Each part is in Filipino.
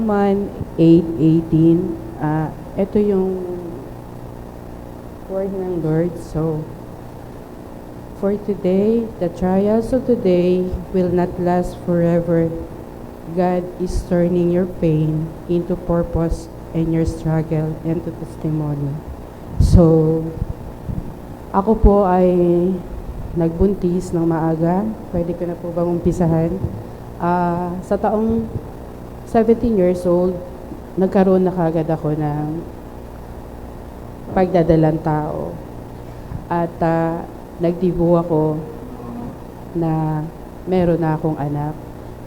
Roman 8:18. Ito yung word ng Lord. So, for today, the trials of today will not last forever. God is turning your pain into purpose and your struggle into testimony. So, ako po ay nagbuntis ng maaga. Pwede ko na po bang umpisahan? Sa taong 17 years old, nagkaroon na kagad ako ng pagdadalang tao. At nagdibo ako na meron na akong anak.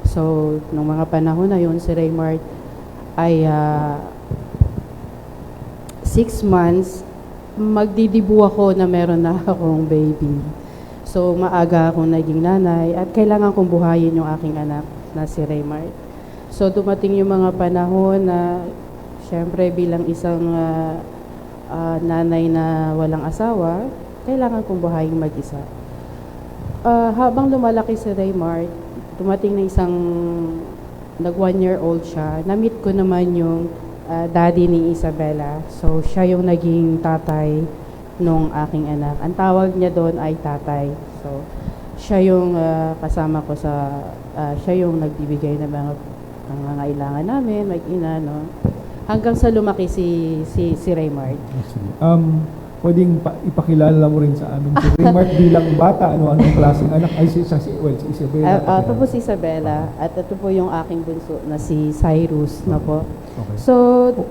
So, nung mga panahon na yun, si Raymart ay 6 months, magdidibo ako na meron na akong baby. So, maaga akong naging nanay at kailangan kong buhayin yung aking anak na si Raymart. So, dumating yung mga panahon na syempre bilang isang nanay na walang asawa, kailangan kong buhayin mag-isa. Habang lumalaki si Raymart, dumating na isang nag 1-year-old siya, na-meet ko naman yung daddy ni Isabela. So, siya yung naging tatay nung aking anak. Ang tawag niya doon ay tatay. So, siya yung kasama ko sa, siya yung nagbibigay ng mga pangangailangan namin, mag-ina, no? Hanggang sa lumaki si Raymart. Pwedeng ipakilala mo rin sa amin si Raymart bilang bata, anong klaseng anak? Ay, si Isabela. Ito po si Isabela at ito po yung aking bunso na si Cyrus na po. Okay. So,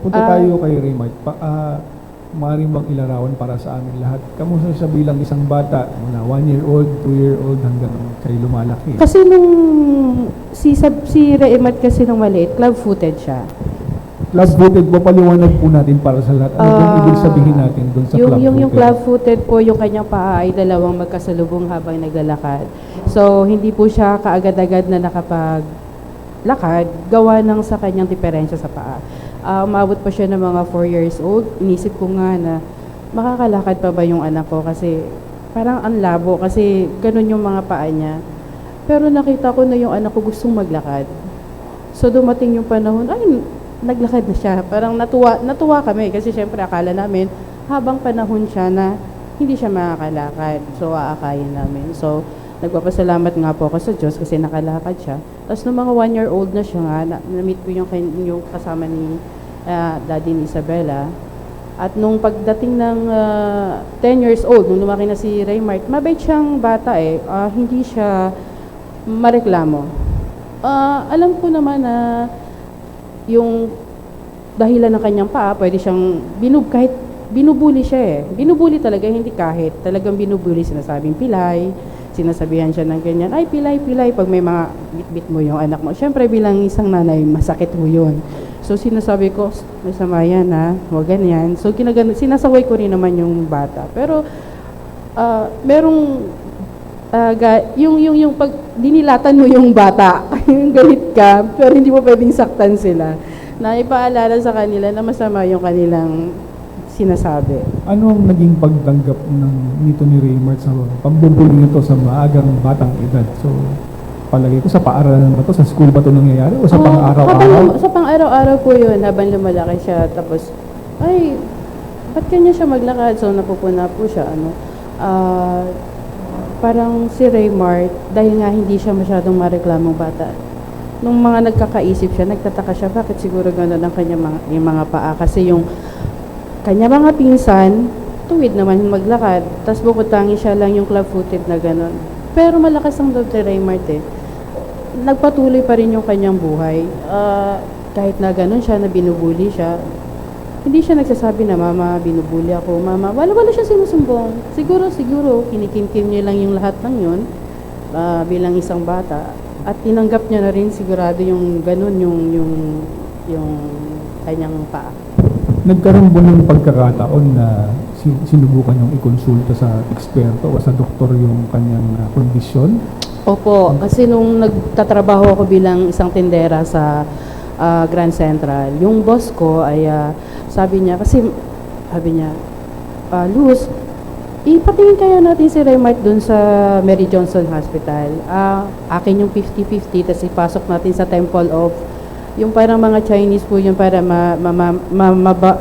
punta tayo kay Raymart. Maaaring bang ilarawan para sa amin lahat? Kamusta siya bilang isang bata, mula 1-year-old, 2-year-old, hanggang kayo lumalaki? Kasi nung si Raymart kasi nung maliit, club-footed siya. Club-footed po, paliwanag po natin para sa lahat. Ano bang ibig sabihin natin doon sa club-footed? Yung club-footed po, yung kanyang paa ay dalawang magkasalubong habang naglalakad. So, hindi po siya kaagad-agad na nakapaglakad, gawa ng sa kanyang diferensya sa paa. Umabot pa siya ng mga 4 years old. Inisip ko nga na makakalakad pa ba yung anak ko kasi parang ang labo kasi ganun yung mga paa niya. Pero nakita ko na yung anak ko gustong maglakad. So, dumating yung panahon, ay, naglakad na siya. Parang natuwa kami kasi syempre akala namin habang panahon siya na hindi siya makakalakad. So, aakayin namin. So, nagpapasalamat nga po ako sa Diyos kasi nakalakad siya. Tapos nung mga 1-year-old na siya nga, na-meet ko yung kasama ni daddy ni Isabela. At nung pagdating ng 10 years old, nung lumaki na si Raymart, mabait siyang bata hindi siya mareklamo. Alam ko naman na yung dahilan ng kanyang paa, pwede siyang kahit binubuli siya Binubuli talaga, hindi kahit. Talagang binubuli, sinasabing pilay, sinasabihan siya ng ganyan, ay pilay, pag may mga bit-bit mo yung anak mo. Siyempre bilang isang nanay, masakit mo yun. So sinasabi ko, masama yan huwag ganyan. So sinasaway ko rin naman yung bata. Pero merong yung pag dinilatan mo yung bata, yung galit ka, pero hindi mo pwedeng saktan sila. Na ipaalala sa kanila na masama yung kanilang sinasabi. Ano ang naging pagtanggap nito ni Raymart sa pambubuli nito sa maagang batang edad? So, palagay ko sa paaralan ba to? Sa school ba to nangyayari? O sa pang-araw-araw? Sa pang-araw-araw po yun, habang lumalaki siya. Tapos, ay, ba't kanya siya maglakad? So, napupuna po siya. Parang si Raymart, dahil nga hindi siya masyadong mareklamong bata, nung mga nagkakaisip siya, nagtataka siya, bakit siguro gano'n ang yung mga paa? Kasi yung kanya mga pinsan, tuwid naman maglakad, tapos bukod tangi siya lang yung club-footed na gano'n. Pero malakas ang Dr. Raymart Nagpatuloy pa rin yung kanyang buhay. Kahit na gano'n siya, na binubuli siya, hindi siya nagsasabi na, mama, binubuli ako, mama. Wala siya sinusumbong. Siguro, kinikimkim niya lang yung lahat ng yun bilang isang bata. At tinanggap niya na rin sigurado yung ganun, yung kanyang paa. Nagkaroon ba ng pagkakataon na sinubukan yung ikonsulta sa eksperto o sa doktor yung kanyang kondisyon? Opo, kasi nung nagtatrabaho ako bilang isang tindera sa Grand Central, yung boss ko ay sabi niya, Luz, ipatingin kaya natin si Raymart dun sa Mary Johnson Hospital. Akin yung 50-50, tapos ipasok natin sa Temple of Yung parang mga Chinese po yun para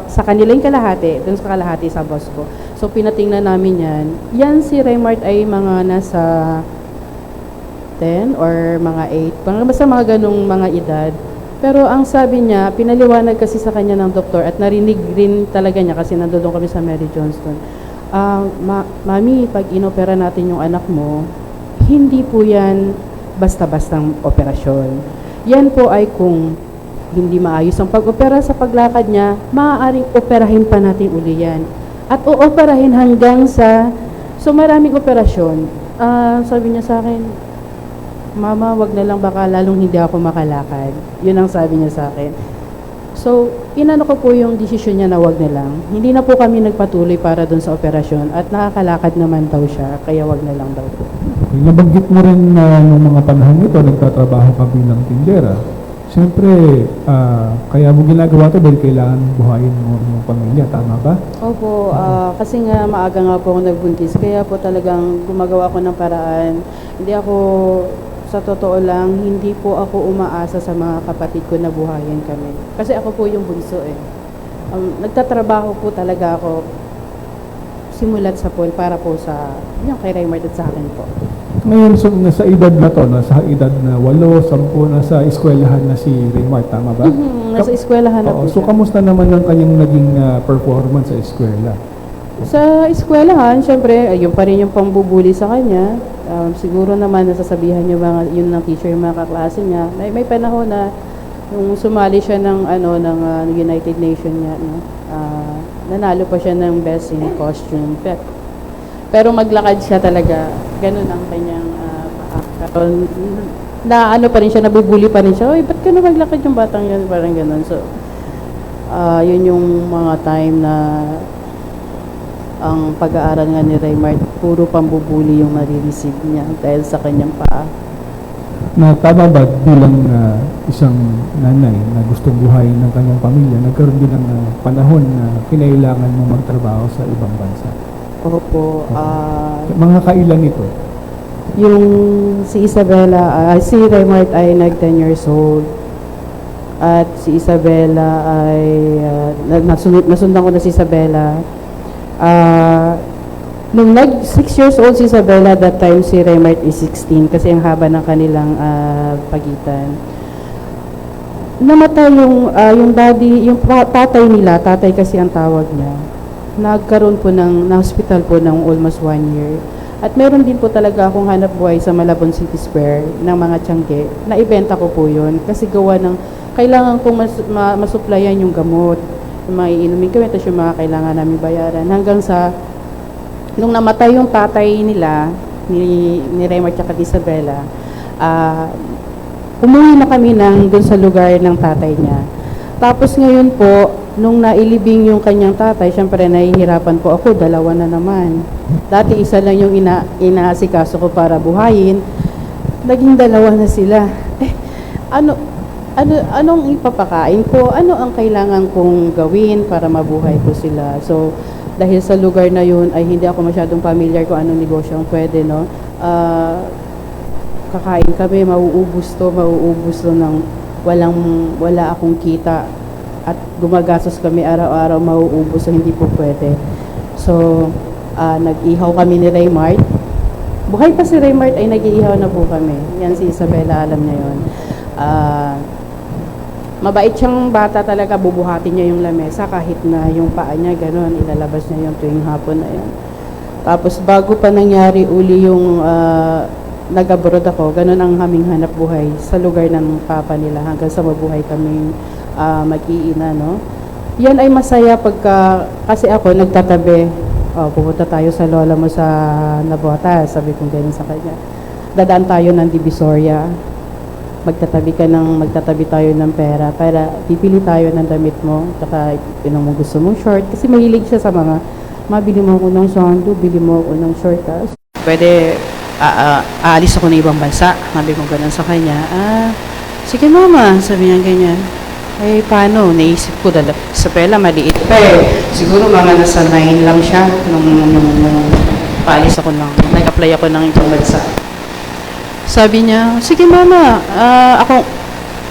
sa kanila yung kalahati, dun sa kalahati sa boss ko. So pinatingnan namin yan. Yan si Raymart ay mga nasa 10 or mga 8. Parang basta mga ganong mga edad. Pero ang sabi niya, pinaliwanag kasi sa kanya ng doktor at narinig rin talaga niya kasi nandoon kami sa Mary Johnston. Mami, pag inopera natin yung anak mo, hindi po yan basta-bastang operasyon. Yan po ay kung hindi maayos ang pag-opera sa paglakad niya, maaaring operahin pa natin uli yan. At ooperahin hanggang sa, so maraming operasyon. Sabi niya sa akin, Mama, wag na lang baka lalong hindi ako makalakad. Yun ang sabi niya sa akin. So, inano ko po yung desisyon niya na wag na lang. Hindi na po kami nagpatuloy para dun sa operasyon at nakakalakad naman daw siya, kaya wag na lang daw po. Nabanggit mo rin na nung mga panahon ito, nagtatrabaho ka bilang tindera. Siyempre, kaya mo ginagawa ito dahil kailangan buhayin mo yung pamilya, tama ba? Opo, kasi nga maaga nga po ako nagbuntis, kaya po talagang gumagawa ko ng paraan. Hindi ako, sa totoo lang, hindi po ako umaasa sa mga kapatid ko na buhayin kami. Kasi ako po yung bunso eh. Nagtatrabaho po talaga ako simulat sa pool para po sa, yung kay Raymart at sa akin po. Ngayon, so, nasa edad na to, nasa edad na 8, 10, nasa eskwelahan na si Raymart, tama ba? Nasa eskwelahan na po So, siya. kamusta naman ang kanyang naging performance sa eskwela? Sa eskwelahan, syempre, yung pa rin yung pambubuli sa kanya. Siguro naman nasasabihan yung mga, yun ng teacher, yung mga kaklase niya. May panahon na yung sumali siya ng United Nations niya, no? Nanalo pa siya ng best in costume. Pero maglakad siya talaga. Ganun ang kanyang na ano pa rin siya, nabubuli pa rin siya. Oy, ba't ka na maglakad yung batang yan? Parang ganun. So, yun yung mga time na ang pag-aaral nga ni Raymart, puro pambubuli yung marireceive niya dahil sa kanyang paa. Na tama ba bilang isang nanay na gustong buhayin ng kanyang pamilya, nagkaroon din ng panahon na kinailangan mo magtrabaho sa ibang bansa? Opo. Mga kailan ito? Yung si Isabela, si Raymart ay nag-10 years old. At si Isabela ay, nasundan ko na si Isabela. Nung 6 years old si Isabela, that time si Raymart is 16 kasi ang haba ng kanilang pagitan. Namatay yung daddy, yung tatay nila, tatay kasi ang tawag niya. Nagkaroon po na-hospital po ng almost 1 year. At meron din po talaga akong hanap buhay sa Malabon City Square ng mga tiyangge. Naibenta ko po yun kasi gawa ng kailangan kong masuplayan yung gamot, yung mga iinumin kami, tapos yung mga kailangan namin bayaran. Hanggang sa, nung namatay yung tatay nila, ni Raymart at Isabela, umuwi na kami dun sa lugar ng tatay niya. Tapos ngayon po, nung nailibing yung kanyang tatay, syempre nahihirapan po ako, dalawa na naman. Dati isa lang yung inaasikaso ko para buhayin, naging dalawa na sila. Anong ipapakain ko? Ano ang kailangan kong gawin para mabuhay ko sila? So, dahil sa lugar na yun ay hindi ako masyadong familiar kung anong negosyo ang pwede, no? Kakain kami, mauubos to ng wala akong kita at gumagastos kami araw-araw, mauubos, so hindi po pwede. So, nag-ihaw kami ni Raymart. Buhay pa si Raymart ay nag-iihaw na po kami. Yan si Isabela, alam niya yun. Mabait siyang bata talaga, bubuhatin niya yung lamesa kahit na yung paa niya gano'n, ilalabas niya yung tuwing hapon na yan. Tapos bago pa nangyari uli yung nag-abroad ako, gano'n ang aming hanap buhay sa lugar ng papa nila hanggang sa mabuhay kami mag-iina, no? Yan ay masaya pagka, kasi ako nagtatabi, pupunta tayo sa lola mo sa Nabota, sabi kong ganyan sa kanya. Dadaan tayo ng Divisoria, magtatabi tayo ng pera para pipili tayo ng damit mo, tsaka yun ang gusto mong short, kasi mahilig siya sa mga, mabili mo ako ng sando, bili mo ako ng short, pwede, aalis ako ng ibang bansa, sabi ko ganun sa kanya, sige mama, sabi niya ganyan. Eh, paano? Naisip ko, sa pela, maliit pa eh. Siguro mga nasa 9 lang siya nung paalis ako nag-apply ako ng ibang bansa. Sabi niya, sige mama,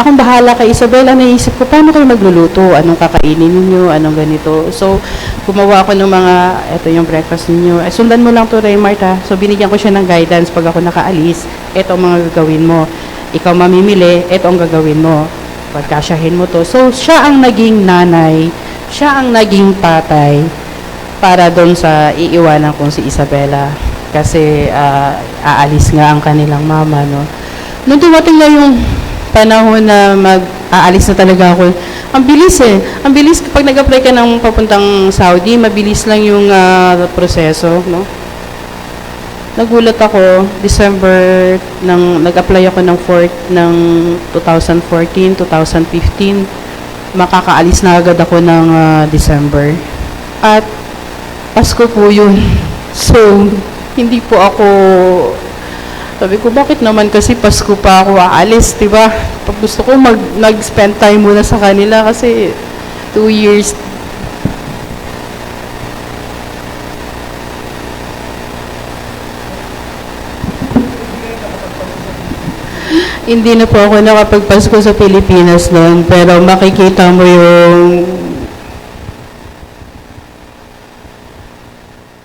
akong bahala kay Isabela, naisip ko, paano kayo magluluto? Anong kakainin ninyo? Anong ganito? So, gumawa ako ng mga, eto yung breakfast ninyo. Sundan mo lang to, Raymart, ha? So, binigyan ko siya ng guidance pag ako nakaalis. Eto ang mga gagawin mo. Ikaw mamimili, eto ang gagawin mo. Pagkasyahin mo to. So, siya ang naging nanay, siya ang naging tatay para doon sa iiwanan kong si Isabela. Kasi aalis nga ang kanilang mama, no? Nung dumating na yung panahon na aalis na talaga ako, ang bilis eh. Ang bilis kapag nag-apply ka ng papuntang Saudi, mabilis lang yung proseso, no? Nagulat ako, December, nag-apply ako ng 4th ng 2014, 2015, makakaalis na agad ako ng December. At Pasko po yun. So, hindi po ako, sabi ko, bakit naman kasi Pasko pa ako aalis, diba? Pag gusto ko, nag-spend time muna sa kanila kasi 2 years. Hindi na po ako nakapagpasko sa Pilipinas noon, pero makikita mo yung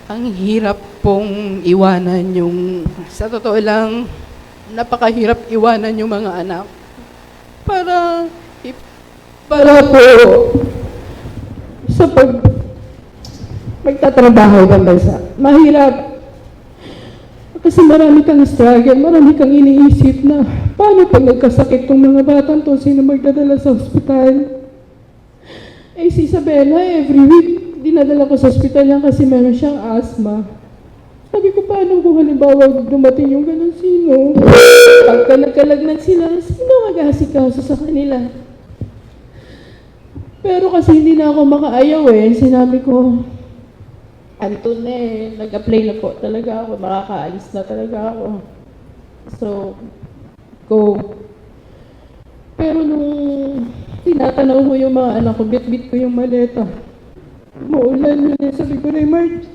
ang hirap pong iwanan yung, sa totoo lang, napakahirap iwanan yung mga anak. Para po sa magtatrabaho ng bansa. Mahirap. Kasi marami kang struggle, marami kang iniisip na paano pag nagkasakit tong mga batang to, sino magdadala sa ospital? Eh si Isabela, every week, dinadala ko sa ospital yan kasi meron siyang asthma. Sabi ko, paano kung halimbawa dumating yung ganun sino? Pagka nagkalagnat sila, sino mag-aasikaso sa kanila? Pero kasi hindi na ako makaayaw eh. Sinabi ko, Anton nag-apply na po talaga ako, makakaalis na talaga ako. So, go. Pero nung tinatanaw ko yung mga anak ko, bit-bit ko yung maleta. Maulan yun eh. Sabi ko, Raymart,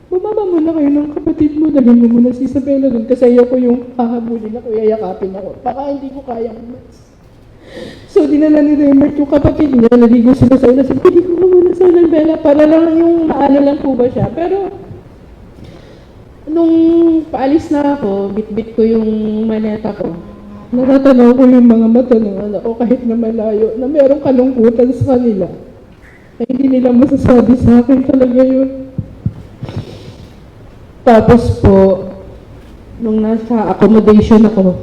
bumaba muna kayo ng kapatid mo, dalhin mo muna si Isabela doon kasi ayoko yung hahabulin ako, yayakapin ako. Baka hindi ko kayang umalis. So, dinala ni Raymart yung kapatid niya, naligo sila sa ulan. Sabi ko, hindi ko muna sa Isabela para lang yung maano lang po ba siya. Pero, nung paalis na ako, bit-bit ko yung maleta ko. Natatanaw ko yung mga mata ng anak ko kahit na malayo, na merong kalungkutan sa kanila. Na hindi nila masasabi sa akin talaga yun. Tapos po, nung nasa accommodation ako,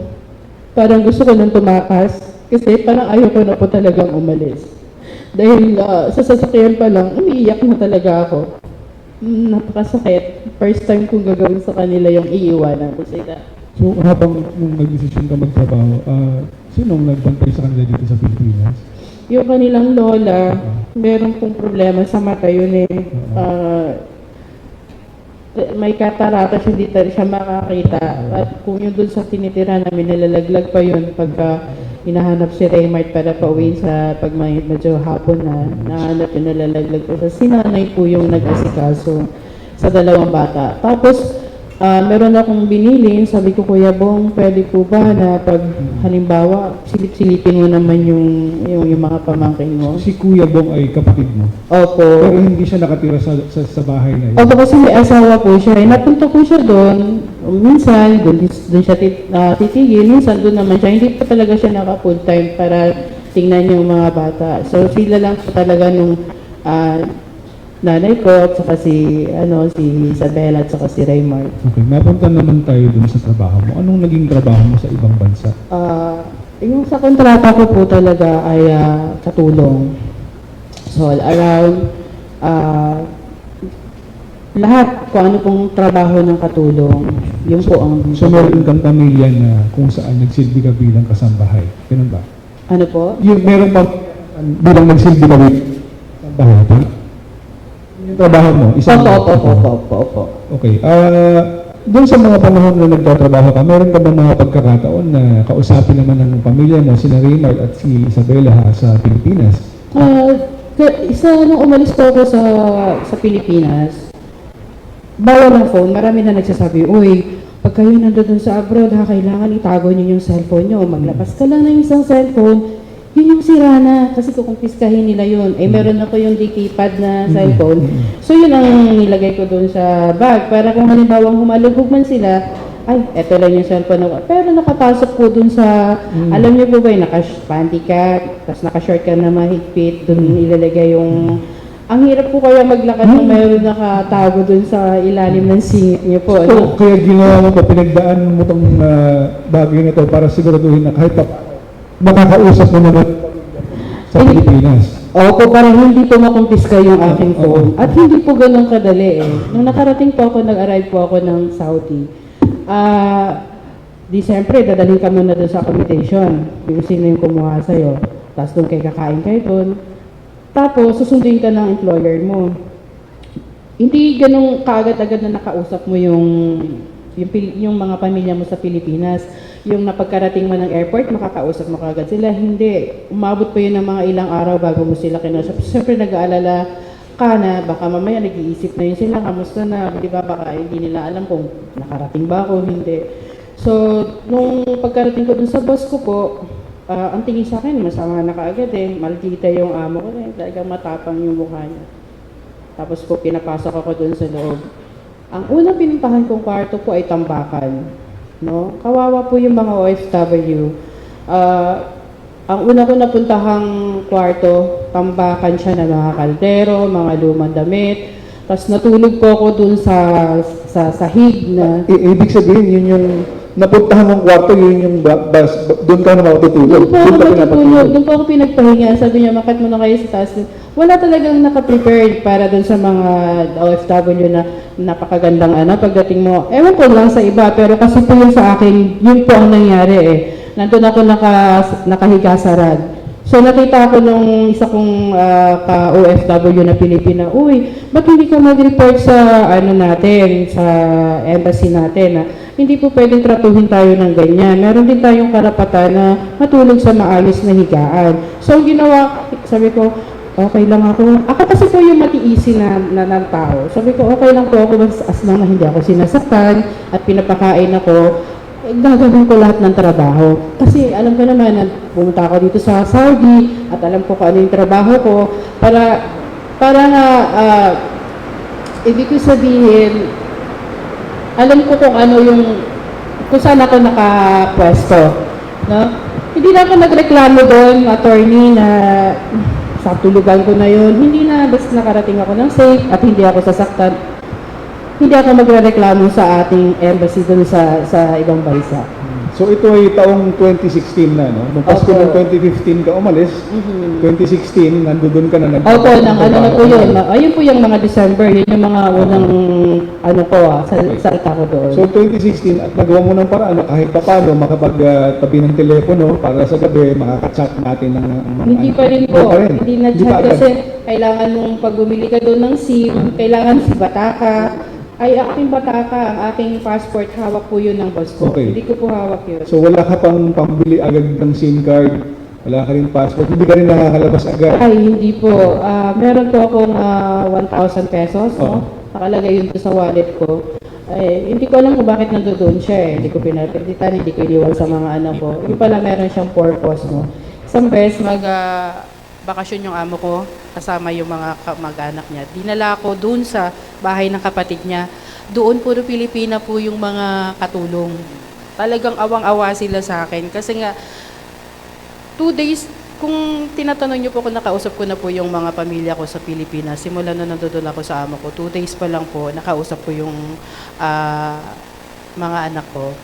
parang gusto ko nang tumakas. Kasi parang ayaw ko na po talagang umalis. Dahil sa sasakyan pa lang, umiiyak na talaga ako. Napakasakit. First time kong gagawin sa kanila yung iiwanan ko sila. So, habang nung nag-desisyon ka magtrabaho, sinong nagbantay sa kanila dito sa Pilipinas? Yung kanilang lola, meron pong problema sa mata yun eh. May katarata siya, dito siya makakita. At kung yun dun sa tinitira namin, nalalaglag pa yun pagka hinahanap si Raymart para pauwi sa pag medyo hapon na nahanap yun, nalalaglag po siya. Sinanay po yung nag-asikaso sa dalawang bata. Tapos, meron akong binili, sabi ko, Kuya Bong, pwede po ba na pag halimbawa, silip-silipin mo naman yung mga pamangkin mo? Si Kuya Bong ay kapatid mo? Opo. Pero hindi siya nakatira sa bahay na yun? Opo, kasi may asawa po siya. Napunta po siya doon. Minsan, doon siya titigil. Minsan, doon naman siya. Hindi pa talaga siya naka-full time para tingnan yung mga bata. So, sila lang po talaga nung nanay ko, at saka si Isabela, at saka si Raymart. Okay, mapunta naman tayo dun sa trabaho mo. Anong naging trabaho mo sa ibang bansa? Yung sa kontrata ko po talaga ay katulong. So, all around, lahat kung ano pong trabaho ng katulong, yun po ang... So, meron kang pamilya na kung saan nagsilbi ka bilang kasambahay. Ganun ba? Ano po? Yung meron pa bilang nagsilbi ka bilang kasambahay. Yung trabaho mo? Opo. Okay. Doon sa mga panahon na nagtatrabaho ka, meron ka ba mga pagkakataon na kausapin naman ng pamilya mo, si Raymart at si Isabela sa Pilipinas? Nung umalis po ako sa Pilipinas, bawal ang phone, marami na nagsasabi, uy, pag kayo nandun sa abroad, kailangan itago niyo yung cellphone niyo, maglabas ka lang ng isang cellphone, yun yung sira na, kasi kukumpiskahin nila yun. Meron ako yung DK-pad na cellphone. So, yun ang nilagay ko doon sa bag. Para kung halimbawa humalugog man sila, ay, eto lang yung cellphone na. Pero nakapasok po doon sa, alam niyo po ba, naka-panty ka, tapos naka-short ka na mahigpit, doon ilalagay yung, ang hirap po kaya maglakad kung mayroon nakatago doon sa ilalim ng singit niyo po. So, kaya ginawa mo pa, pinagdaan mo itong bagay na ito para siguraduhin na kahit pa makakausap mo naman sa Pilipinas. Opo, para hindi po makumpiska yung aking phone. At hindi po ganun kadali eh. Nung nakarating po ako, nag-arrive po ako ng Saudi. Siyempre, dadalhin ka muna doon sa accommodation. Yung sino yung kumuha sa'yo. Tapos doon kayo kakain kayo doon. Tapos, susunduin ka ng employer mo. Hindi ganun kaagad-agad na nakausap mo yung mga pamilya mo sa Pilipinas. Yung napagkarating mo ng airport, makakausap mo kaagad sila. Hindi. Umabot pa yun ng mga ilang araw bago mo sila kinusap. Siyempre, nag-aalala ka na baka mamaya nag-iisip na yun sila, kamusta na, di ba, baka hindi nila alam kung nakarating ba ako, hindi. So, nung pagkarating ko dun sa boss ko po, ang tingin sa akin, masama na kaagad eh. Maldita yung amo ko eh. Talagang matapang yung mukha niya. Tapos po, pinapasok ako dun sa loob. Ang unang pinumpahan kong kwarto po ay tambakan. No? Kawawa po yung mga OFW. Ang una ko napuntahang kwarto, tambakan siya ng mga kaldero, mga lumang damit. Tapos natulog po ako dun sa sahig na... Ibig sabihin, yun yung napuntahan mong kwarto, yun yung doon ka na matutulog. Doon po ako matutulog, doon po ako pinagpahinga. Sabi niya, makat mo na kayo sa taas. Wala talagang naka-prepared para doon sa mga OFW na napakagandang pagdating mo. Ewan ko lang sa iba, pero kasi po yun sa akin, yun po ang nangyari eh. Nandun ako nakahiga sa rad. So nakita ko nung isa kong ka-OFW na Pilipina, uy, ba't hindi ka mag-report sa natin, sa embassy natin na hindi po pwedeng tratuhin tayo ng ganyan. Meron din tayong karapatan na matulog sa maayos na higaan. So ginawa, sabi ko, okay lang ako. Ako kasi po yung matiisi na tao. Sabi ko, okay lang po ako as long na hindi ako sinasaktan at pinapakain ako. Gagawin ko lahat ng trabaho. Kasi alam ko naman na pumunta ako dito sa Saudi at alam ko kung ano yung trabaho ko para nga ibig ko sabihin alam ko kung ano kung saan ako nakapwesto, no? Hindi na ako nagreklamo doon, attorney, na sa tulugan ko na yun. Hindi na, basta nakarating ako ng safe at hindi ako sasaktan. Hindi ako magreklamo sa ating embassy doon sa ibang bansa. So ito ay taong 2016 na, no? Nung Pasko ng 2015 ka umalis, 2016, nandoon ka na Opo, na po yun. Ayun po yung mga December, yun yung mga unang salta ko doon. So 2016, at nagawa mo ng paraan na kahit pa paano makapagtabi ng telepono para sa gabi, makaka-chat natin ng hindi pa rin po. Hindi na-chat kasi kailangan nung pag bumili ka doon ng SIM, kailangan si Bataka. Ay, aking Bataka, ang aking passport, hawak po yun ng boss ko. Okay. Hindi ko po hawak yun. So wala ka pang pambili agad ng SIM card, wala ka rin passport, hindi ka rin nakakalabas agad? Ay, hindi po. Meron po akong 1,000 pesos, no? Nakalagay yun sa wallet ko. Ay, hindi ko alam kung bakit nandoon siya eh. Hindi ko pinapilitan, hindi ko iniwan sa mga anak ko. Hindi pala meron siyang purpose, no? Isang beses bakasyon yung amo ko, kasama yung mga mag-anak niya. Dinala ko doon sa bahay ng kapatid niya. Doon puro Pilipina po yung mga katulong. Talagang awang-awa sila sa akin. Kasi nga, 2 days, kung tinatanong niyo po kung nakausap ko na po yung mga pamilya ko sa Pilipinas, simula na nandoon ako sa amo ko, 2 days pa lang po, nakausap ko yung mga anak ko.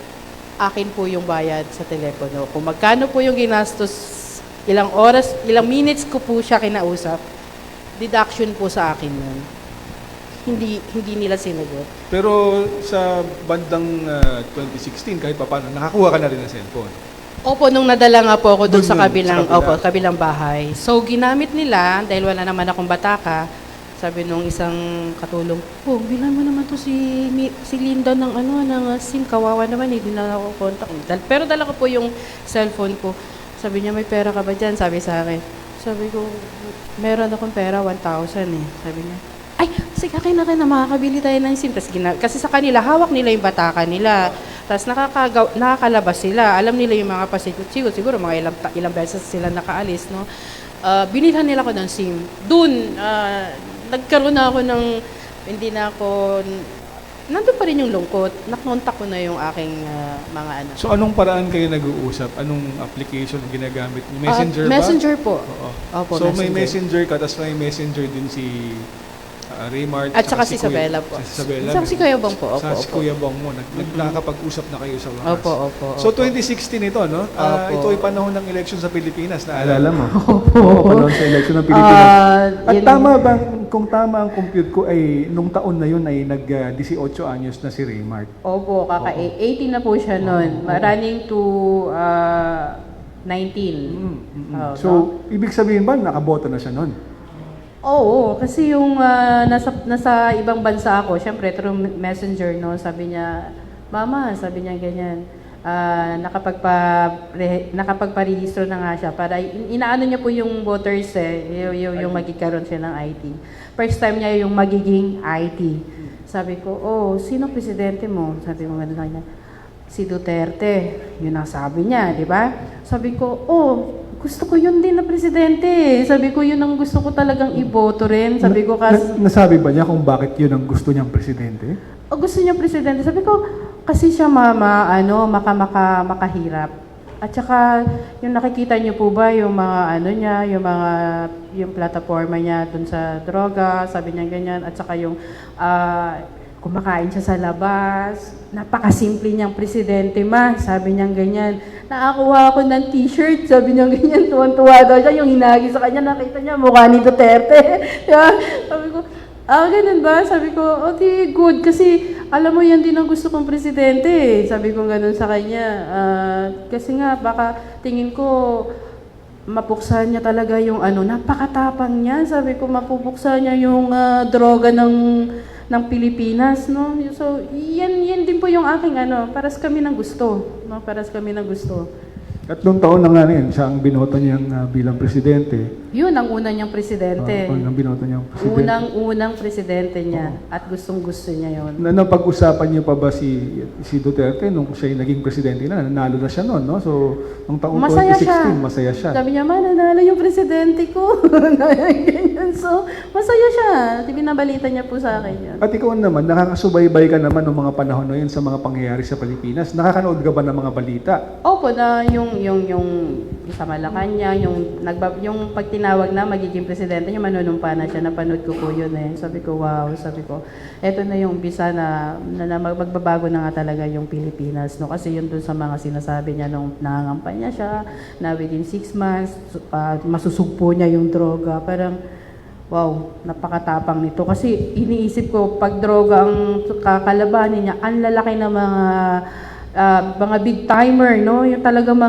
Akin po yung bayad sa telepono. Kung magkano po yung ginastos, ilang oras, ilang minutes ko po siya kinausap, deduction po sa akin yun. Hindi nila sinagot. Pero sa bandang 2016, kahit pa paano, nakakuha ka na rin ng cellphone. Opo, nung nadala nga po ako doon sa Sa kabilang bahay. So, ginamit nila, dahil wala naman akong Bataka, sabi nung isang katulong, bilan mo naman to si Linda ng ng SIM, kawawa naman, hindi na ako contact. Pero dala ko po yung cellphone ko. Sabi niya, may pera ka ba dyan? Sabi sa akin. Sabi ko, meron akong pera, 1,000 eh. Sabi niya, ay, sige, akin na makakabili tayo ng SIM. Kasi sa kanila, hawak nila yung Bataka nila. Tapos nakakalabas sila. Alam nila yung mga pasikot. Siguro mga ilang beses sila nakaalis, no? Binilhan nila ko ng SIM. Doon, nagkaroon na ako ng, hindi na ako, nandun pa rin yung lungkot. Nakontak ko na yung aking mga anak. So anong paraan kayo nag-uusap? Anong application ang ginagamit niyo? Messenger ba? Messenger po. Oo. Opo, So may messenger ka, tapos may messenger din si Raymart. At saka si Isabela po. Si Isabela. Sa si Kuya Bong po. Opo, Sa si opo. Kuya Bong mo. Nakakapag-usap na kayo sa wakas. Opo. So 2016 ito, no? Opo. Ito ay panahon ng election sa Pilipinas. Naalala mo? Oo, panahon sa election ng Pilipinas. At Yun- tama bang, kung tama ang compute ko, ay nung taon na yun ay nag-18 anyos na si Raymart. Opo, 18 na po siya noon. Running to 19. Oh, So, ibig sabihin ba, nakaboto na siya nun? Oo, kasi yung nasa ibang bansa ako, syempre through messenger, no, sabi niya, Mama, sabi niya ganyan, nakapagparehistro na nga siya para inaano niya po yung voters yung magkikaroon siya ng IT. First time niya yung magiging IT. Sabi ko, sino presidente mo? Sabi mo gano'n niya, si Duterte. Yun ang sabi niya, di ba? Sabi ko, gusto ko yun din na presidente. Sabi ko, yun ang gusto ko talagang iboto rin. Sabi ko, Nasabi ba niya kung bakit yun ang gusto niyang presidente? gusto niya presidente. Sabi ko, kasi siya mama, makahirap. At saka, yung nakikita niyo po ba, yung mga niya, yung plataforma niya dun sa droga, sabi niya ganyan. At saka yung, kumakain siya sa labas. Napakasimple niyang presidente, ma. Sabi niya ganyan. Nakakuha ako ng t-shirt. Sabi niya ganyan. Tuwan-tuwa daw siya. Yung hinagi sa kanya, nakita niya, mukha ni Duterte. Diba? Sabi ko, ganun ba? Sabi ko, di good. Kasi, alam mo, yan din ang gusto kong presidente. Sabi ko ganun sa kanya. Kasi nga, baka tingin ko, mapuksan niya talaga yung napakatapang niya. Sabi ko, mapupuksan niya yung droga ng Pilipinas, no? So, yan din po yung aking paras kami ng gusto, no? Paras kami ng gusto. At nung taon na nga rin, siya ang binoto niyang bilang presidente. Yun ang una niyang presidente. Ang binoto niyang presidente. Unang presidente niya at gustong-gusto niya yun. Napag-usapan niyo pa ba si Duterte nung siya naging presidente na? Nanalo na siya noon, no? So, nung taong Masaya 2016, masaya siya. Sabi niya, nanalo yung presidente ko. Ganyan. So, masaya siya. Binabalita niya po sa akin yun. At ikaw naman, nakakasubaybay ka naman ng mga panahon na yun sa mga pangyayari sa Pilipinas. Nakakanood ka ba ng mga balita? Opo, na yung sa Malacanang, yung pag tinawag na magiging presidente niya, manunumpa na siya, napanood ko po yun eh. Sabi ko, wow, sabi ko, eto na yung umpisa na magbabago na nga talaga yung Pilipinas, no? Kasi yun dun sa mga sinasabi niya nung nangangampanya siya, na within 6 months, masusugpo niya yung droga. Parang, wow, napakatapang nito. Kasi iniisip ko, pag droga ang kakalabanin niya, ang lalaki na mga big timer, no? Yung talagang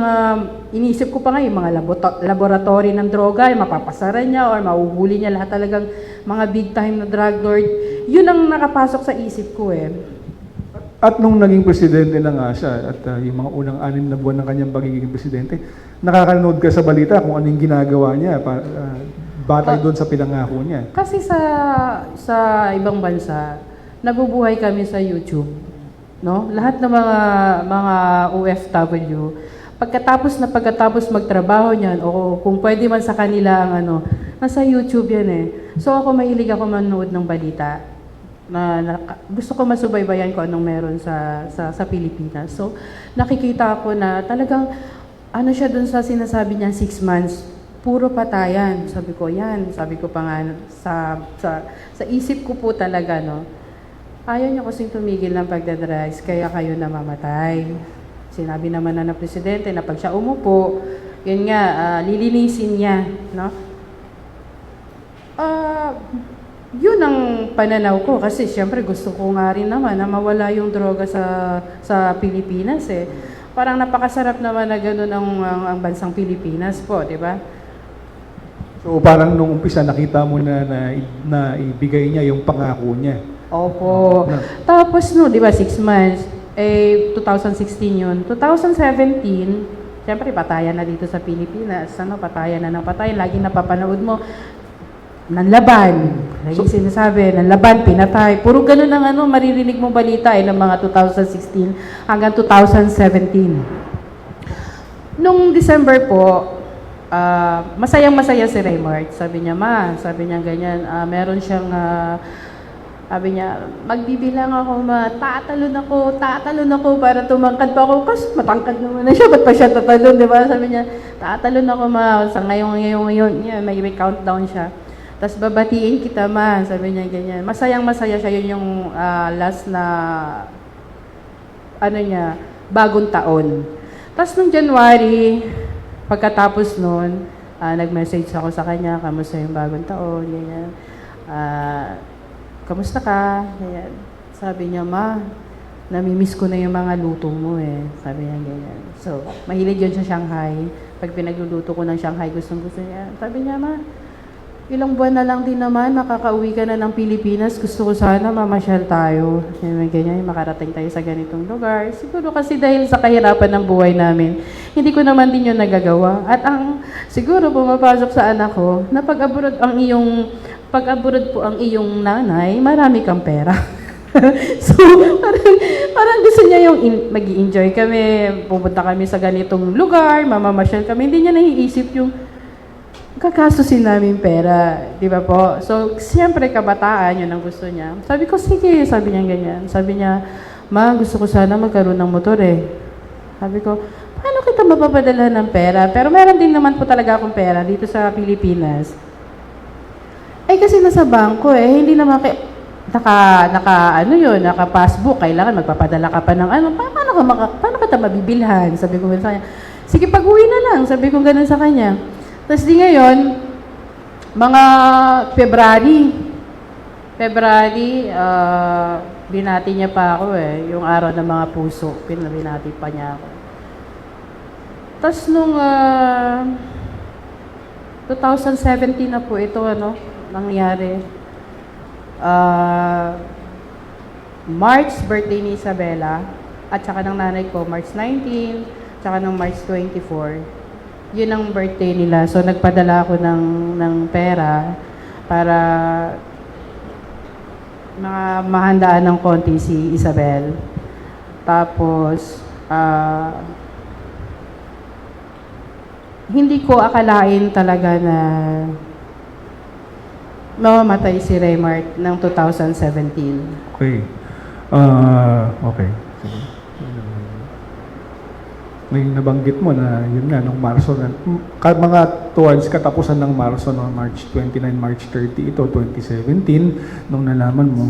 iniisip ko pa nga, yung mga laboratory ng droga, yung mapapasara niya or mahuhuli niya lahat talagang mga big time na drug lord. Yun ang nakapasok sa isip ko eh. At nung naging presidente na nga siya, at yung mga unang 6 na buwan ng kanyang pagiging presidente, nakakanood ka sa balita kung anong ginagawa niya, batay doon sa pinangako niya. Kasi sa ibang bansa, nabubuhay kami sa YouTube. No? Lahat ng mga OFW, pagkatapos magtrabaho niyan, o kung pwede man sa kanila ang nasa YouTube yan eh. So ako mahilig ako manood ng balita. Gusto ko masubaybayan ko anong meron sa Pilipinas. So nakikita ko na talagang siya dun sa sinasabi niya 6 months, puro patayan. Sabi ko, sabi ko pa nga sa isip ko po talaga, no. Ayaw niya kasing tumigil ng pagdadrugs, kaya kayo namamatay. Sinabi naman na presidente na pag siya umupo, yun nga, lilinisin niya, no? Yun ang pananaw ko kasi siyempre gusto ko nga rin naman na mawala yung droga sa Pilipinas eh. Parang napakasarap naman na gano'n ang bansang Pilipinas po, di ba? So parang nung umpisa nakita mo na ibigay niya yung pangako niya. Opo. Tapos di ba 6 months, 2016 yun. 2017, siyempre patayan na dito sa Pilipinas. Patayan na ng patayan. Lagi napapanood mo. nanlaban. Lagi sinasabi, nanlaban, pinatay. Puro ganun ang maririnig mo balita ng mga 2016 hanggang 2017. Nung December po, masayang-masaya si Raymart. Sabi niya, sabi niya ganyan, meron siyang, sabi niya, magbibilang ako, tatalon ako para tumangkad pa ako. Kasi matangkad naman na siya, ba't pa siya tatalon, di ba? Sabi niya, tatalon ako sa ngayon, may countdown siya. Tapos babatiin kita, sabi niya ganyan. Masayang-masaya siya, yun yung last na, bagong taon. Tapos nung January, pagkatapos nun, nag-message ako sa kanya, kamusta yung bagong taon, ganyan. Kamusta ka? Ganyan. Sabi niya, namimiss ko na yung mga luto mo Sabi niya ganyan. So, mahilig yun sa Shanghai. Pag pinagluluto ko ng Shanghai, gustong-gusto niya. Sabi niya, ilang buwan na lang din naman, makakauwi ka na ng Pilipinas. Gusto ko sana mamasyal tayo. Ganyan, makarating tayo sa ganitong lugar. Siguro kasi dahil sa kahirapan ng buhay namin, hindi ko naman din yun nagagawa. At siguro pumapasok sa anak ko, na pag-abroad po ang iyong nanay, marami kang pera. So, parang gusto niya yung mag-i-enjoy kami, pupunta kami sa ganitong lugar, mamamasyal kami. Hindi niya naiisip yung kakastusin namin pera, di ba po? So, siyempre kabataan, yun ang gusto niya. Sabi ko, sige, sabi niya ganyan. Sabi niya, gusto ko sana magkaroon ng motor Sabi ko, paano kita mapapadala ng pera? Pero meron din naman po talaga akong pera dito sa Pilipinas. Kasi nasa bangko hindi naman naka-passbook, kailangan magpapadala ka pa ng paano ka mabibilhan? Sabi ko sa kanya, sige, pag-uwi na lang, sabi ko ganun sa kanya. Tapos di ngayon, mga February, binati niya pa ako yung araw ng mga puso, binati pa niya ako. Tapos nung 2017 na po ito, nangyari. March, birthday ni Isabela, at saka ng nanay ko, March 19, tsaka ng March 24. Yun ang birthday nila. So, nagpadala ako ng pera para mahandaan ng konti si Isabel. Tapos, hindi ko akalain talaga na mamamatay si Raymart ng 2017. Okay. Okay. Sige. May nabanggit mo na yun nga, nung Marso, mga towards katapusan ng Marso, March 29, March 30, ito, 2017, nung nalaman mo,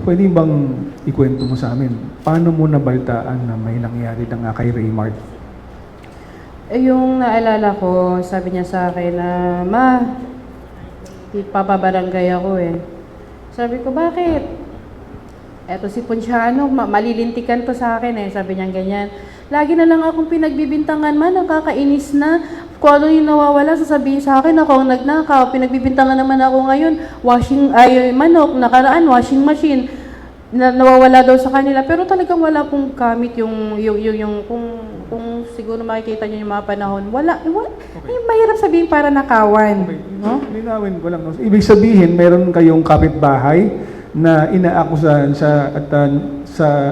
pwede bang ikwento mo sa amin, paano mo nabaltaan na may nangyari na nga kay Raymart? Yung naalala ko, sabi niya sa akin na, papabarangay ako Sabi ko, bakit? Eto si Ponciano, malilintikan to sa akin sabi niya ganyan. Lagi na lang akong pinagbibintangan, nakakainis na. Kung ano yung nawawala, sasabihin sa akin, ako ang nagnakaw. Pinagbibintangan naman ako ngayon, manok, nakaraan, washing machine. Nawawala daw sa kanila, pero talagang wala pong gamit yung kung siguro makikita niyo yung mga panahon, wala okay. Mahirap sabihin para nakawan. Okay. No? Linawin ko lang. Ibig sabihin, meron kayong kapitbahay na inaakusahan siya at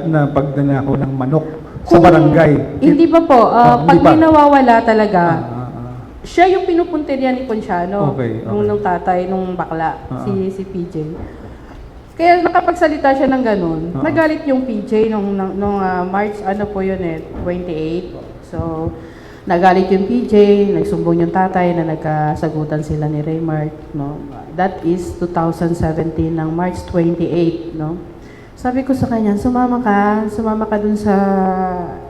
na pagdanako ng manok sa barangay. Hindi pa po. Pag may nawawala talaga, siya yung pinupuntirya ni Ponciano, nung tatay, nung bakla, si PJ. Kaya nakapagsalita siya ng ganun. Nagalit yung PJ nung March, 28. So, nagalit yung PJ, nagsumbong yung tatay na nagkasagutan sila ni Raymart, That is 2017 ng March 28, Sabi ko sa kanya, sumama ka dun sa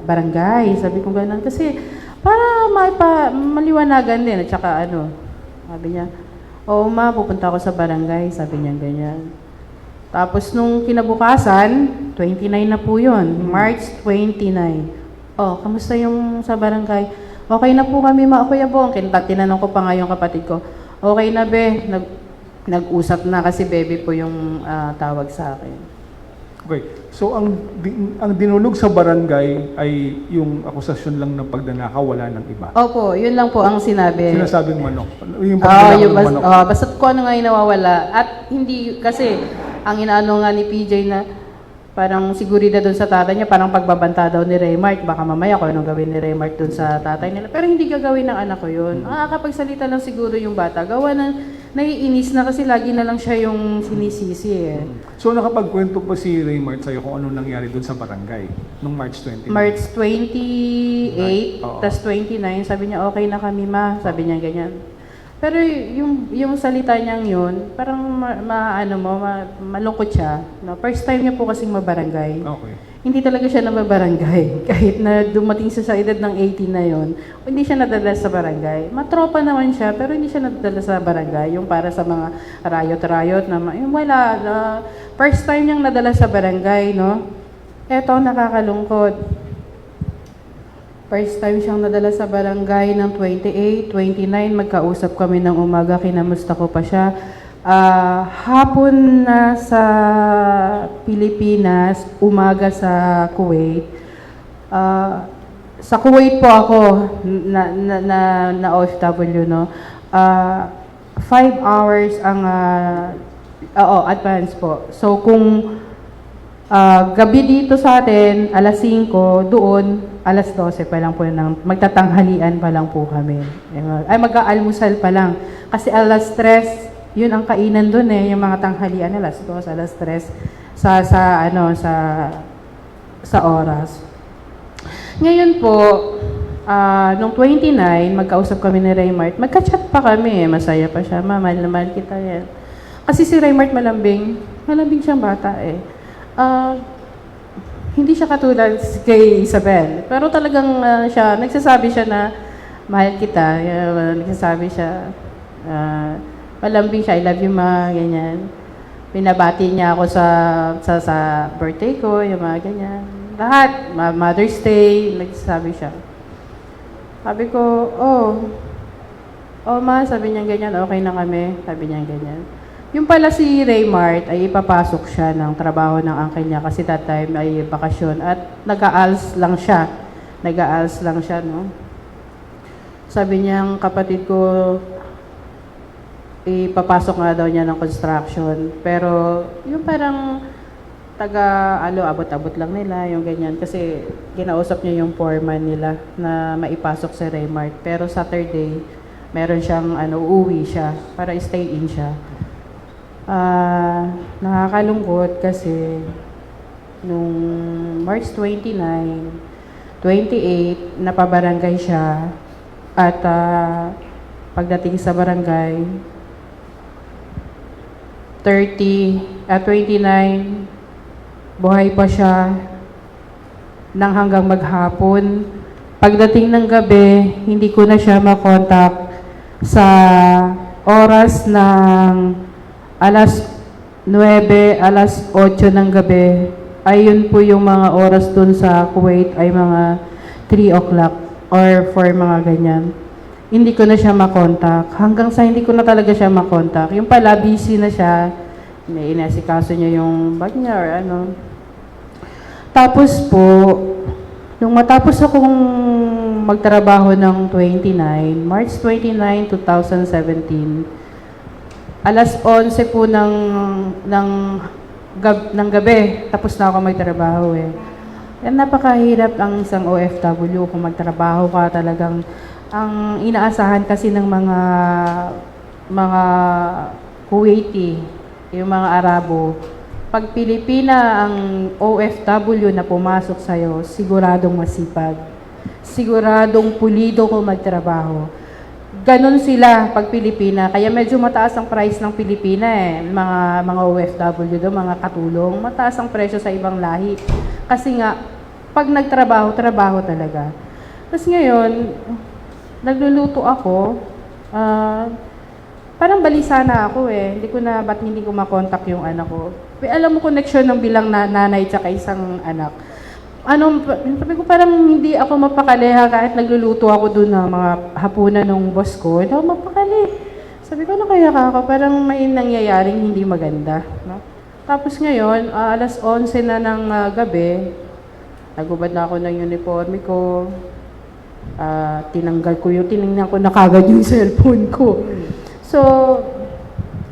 barangay. Sabi ko ganun kasi para maliwanagan din at saka sabi niya, oo pupunta ako sa barangay, sabi niya ganyan. Tapos nung kinabukasan, 29 na po yun, March 29. Kamusta yung sa barangay? Okay na po kami, Kuya Bong. Tinanong ko pa nga yung kapatid ko, okay na be, nag-usap na kasi baby po yung tawag sa akin. Okay. So ang dinulog sa barangay ay yung akusasyon lang ng pagdanakaw, wala ng iba. Opo, yun lang po ang sinabi. Sinasabing manok. Yung Ah, pagdanakaw yung ng manok. basta kung ano nga yung nawawala. At hindi, kasi ang inaano nga ni PJ na parang seguridad doon sa tatay niya, parang pagbabanta daw ni Raymart, baka mamaya kung anong gawin ni Raymart doon sa tatay nila. Pero hindi gagawin ng anak ko yun. Nakakapagsalita lang siguro yung bata. Gawa ng naiinis na kasi lagi na lang siya yung sinisisi eh. So nakapagkwento pa si Raymart sa'yo kung ano nangyari doon sa barangay nung March 20. March 28, Oo. tas 29, sabi niya, okay na kami ma, sabi niya ganyan. Pero yung salita niyang yun, parang malungkot siya. No? First time niya po kasing mabarangay. Okay. Hindi talaga siya na mabarangay. Kahit na dumating siya sa edad ng 18 na yon, hindi siya nadala sa barangay. Matropa naman siya, pero hindi siya nadala sa barangay. Yung para sa mga rayot-rayot na, yung wala. First time niyang nadala sa barangay, no? Eto, nakakalungkot. First time siyang nadala sa barangay ng 28, 29, magkausap kami ng umaga, kinamusta ko pa siya. Hapon na sa Pilipinas, umaga sa Kuwait. Sa Kuwait po ako na OFW, no? 5 hours ang advance po. So kung gabi dito sa atin, alas 5, doon, alas 12 pa lang po magtatanghalian pa lang po kami. Ay, mag-aalmusal pa lang. Kasi alas 3, yun ang kainan doon eh, yung mga tanghalian, alas 2, alas 3, sa oras. Ngayon po, nung 29, magkausap kami ni Raymart, magka-chat pa kami eh, masaya pa siya, mahal na mahal kita yan. Kasi si Raymart malambing siyang bata eh. Hindi siya katulad kay Isabel. Pero talagang nagsasabi siya na mahal kita. Nagsasabi siya, malambing siya, I love you ma, ganyan. Pinabati niya ako sa birthday ko, yung mga ganyan. Lahat, Mother's Day, nagsasabi siya. Sabi ko, ma, sabi niya ganyan, okay na kami, sabi niya ganyan. Yung pala si Raymart ay ipapasok siya ng trabaho ng uncle niya kasi that time ay bakasyon at nag-aals lang siya, no? Sabi niyang kapatid ko, ipapasok nga daw niya ng construction. Pero yung parang abot-abot lang nila, yung ganyan. Kasi kinausap niya yung foreman nila na maipasok si Raymart. Pero Saturday, meron siyang uuwi siya para stay in siya. Nakakalungkot kasi nung March 29, 28, napabarangay siya at pagdating sa barangay, 29, buhay pa siya nang hanggang maghapon. Pagdating ng gabi, hindi ko na siya makontak sa oras ng alas 9, alas 8 ng gabi, ayun po yung mga oras dun sa Kuwait ay mga 3 o'clock or 4 mga ganyan. Hindi ko na siya makontak. Hanggang sa hindi ko na talaga siya makontak. Yung pala, busy na siya. May inasikaso niya yung bag niya or ano. Tapos po, nung matapos akong magtrabaho ng 29, March 29, 2017, alas 11 po ng gabi, tapos na ako magtrabaho eh. Napakahirap ang isang OFW kung magtrabaho ka talagang ang inaasahan kasi ng mga Kuwaiti, yung mga Arabo. Pag Pilipina ang OFW na pumasok sa'yo, siguradong masipag. Siguradong pulido kung magtrabaho. Ganon sila pag Pilipina. Kaya medyo mataas ang price ng Pilipina eh. Mga OFW do, mga katulong. Mataas ang presyo sa ibang lahi. Kasi nga, pag nagtrabaho, trabaho talaga. Tapos ngayon, nagluluto ako. Parang balisa na ako eh. Ba't hindi ko makontak yung anak ko? Alam mo, connection ng bilang nanay tsaka isang anak. Sabi ko parang hindi ako mapakaleha kahit nagluluto ako doon ng mga hapunan ng boss ko. Hindi ako mapakali. Sabi ko, ano kaya ako? Parang may nangyayaring hindi maganda. No? Tapos ngayon, alas 11 na ng gabi, nagubad na ako ng uniforme ko. Tiningnan ko na kagad yung cellphone ko. So,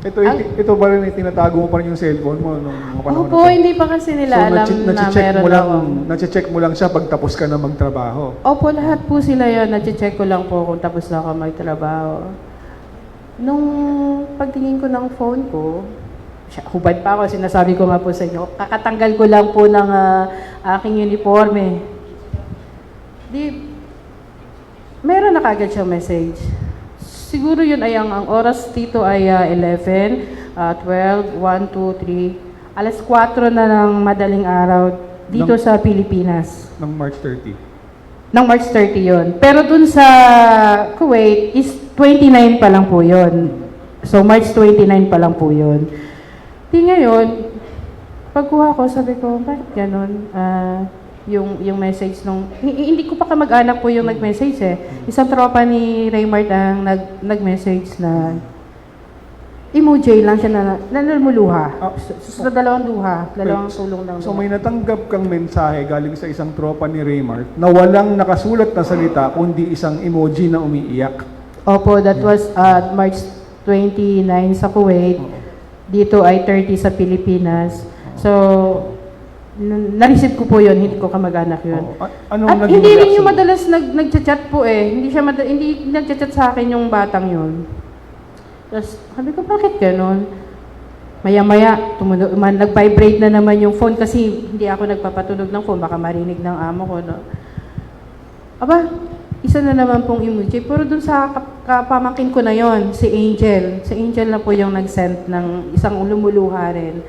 Ito ba rin tinatago mo pa rin yung cellphone mo nung mga panahon opo, hindi pa kasi nila alam na meron ako. Nache-check mo lang siya pag tapos ka na magtrabaho. Opo, lahat po sila yun. Nache-check ko lang po kung tapos na ako magtrabaho. Nung pagtingin ko ng phone ko, hubad pa ako, sinasabi ko nga po sa inyo, kakatanggal ko lang po ng aking uniforme. Meron na kagad siyang message. Siguro yun ay ang oras dito ay 11, 12, 1, 2, 3, alas 4 na ng madaling araw dito sa Pilipinas. Ng March 30. Ng March 30 yun. Pero dun sa Kuwait is 29 pa lang po yun. So March 29 pa lang po yun. Di ngayon, pagkuha ko, sabi ko, bakit ganun? Yung message nung, hindi ko pa kamag-anak po yung nag-message eh. Isang tropa ni Raymart ang nag-message na emoji lang siya na lumuluha. Sa dalawang tulong lang. So may natanggap kang mensahe galing sa isang tropa ni Raymart na walang nakasulat na salita kundi isang emoji na umiiyak. Opo, that was March 29 sa Kuwait. Dito ay 30 sa Pilipinas. So, na-receive ko po yun, hindi ko kamag-anak yun. At hindi rin yung madalas nag-chat po eh. Hindi nag-chat sa akin yung batang yun. Tapos, sabi ko, bakit ganun? Maya-maya, nag-vibrate na naman yung phone kasi hindi ako nagpapatunog ng phone, baka marinig ng amo ko, no? Aba, isa na naman pong emoji. Pero dun sa kapamangkin ko na yon, si Angel. Si Angel na po yung nag-send ng isang lumuluha rin.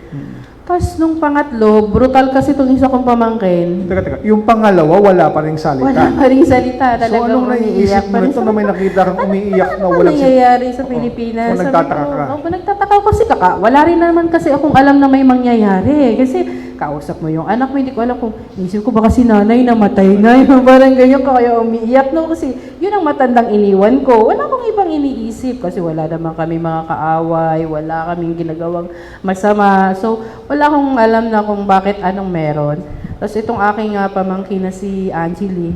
Tapos nung pangatlo, brutal kasi itong isa kong pamangkin. Teka. Yung pangalawa, wala pa rin salita. Wala pa rin salita. So anong naiisip mo nito na may nakita kang umiiyak na walang salita? nangyayari sa Pilipinas? O nagtataka ka? Nagtataka ako kasi wala rin naman kasi akong alam na may mangyayari. Kasi kausap mo yung anak mo, hindi ko alam kung isip ko baka si nanay namatay na. Yung parang ganyan kaya umiiyak. No? Kasi yun ang matandang iniwan ko. Wala akong ibang iniisip kasi wala naman kami mga kaaway, wala kaming ginagawang masama. So, wala akong alam na kung bakit anong meron. Tapos itong aking pamangkin na si Angeli,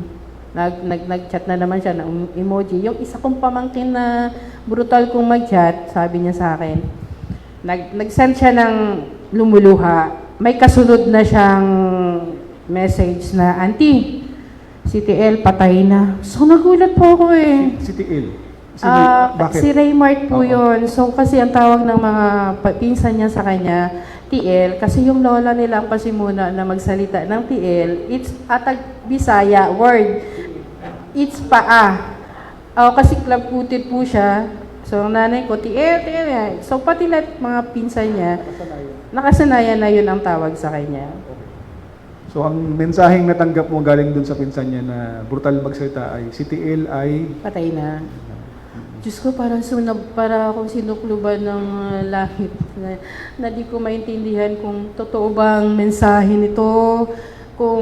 nag-chat na naman siya ng emoji. Yung isa kong pamangkin na brutal kong mag-chat, sabi niya sa akin, nag-send siya ng lumuluha. May kasunod na siyang message na, Auntie, si TL patay na. So nagulat po ako eh. Si TL? Si Raymart po yun. So kasi ang tawag ng mga pinsan niya sa kanya, TL, kasi yung lola nila ang pasimuna na magsalita ng TL, it's atag Bisaya word. It's paa. Kasi club-footed po siya. So ang nanay ko, TL. So pati lahat mga pinsan niya, nakasanayan na yun ang tawag sa kanya. So ang mensaheng natanggap mo galing dun sa pinsan niya na brutal magsalita ay si TL ay Patay na. Diyos ko, para akong sinukluban ng langit na di ko maintindihan kung totoo ba ang mensahe nito, kung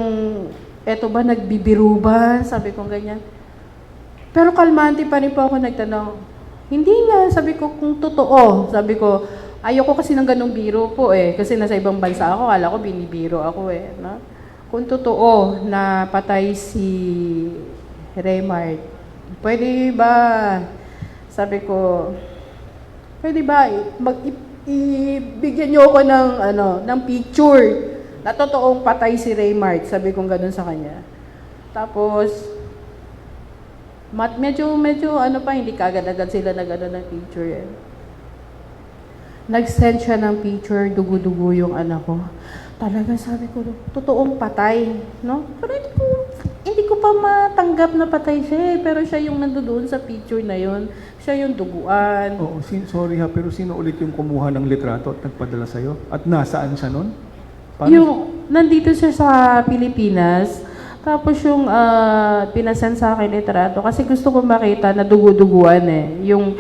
eto ba, nagbibiro ba, sabi ko ganyan. Pero kalmante pa rin po ako nagtanong. Hindi nga, sabi ko, kung totoo, sabi ko, ayoko kasi ng ganong biro po eh, kasi nasa ibang bansa ako, akala ko binibiro ako eh. No? Kung totoo na patay si Raymart, pwede ba, sabi ko, pwede ba ibigyan niyo ako ng picture na totoong patay si Raymart, sabi ko gano'n sa kanya. Tapos, medyo hindi kaagad-agad sila ng picture eh. Nag-send siya ng picture, dugo-dugo yung anak ko. Talaga sabi ko, totoong patay, no? Pero hindi ko pa matanggap na patay siya eh. Pero siya yung nandoon sa picture na yon. Siya yung duguan. Oo, sorry ha, pero sino ulit yung kumuha ng litrato at nagpadala sa'yo? At nasaan siya nun? Nandito siya sa Pilipinas. Tapos yung pinasend sa akin litrato. Kasi gusto ko makita na dugo-duguan eh. Yung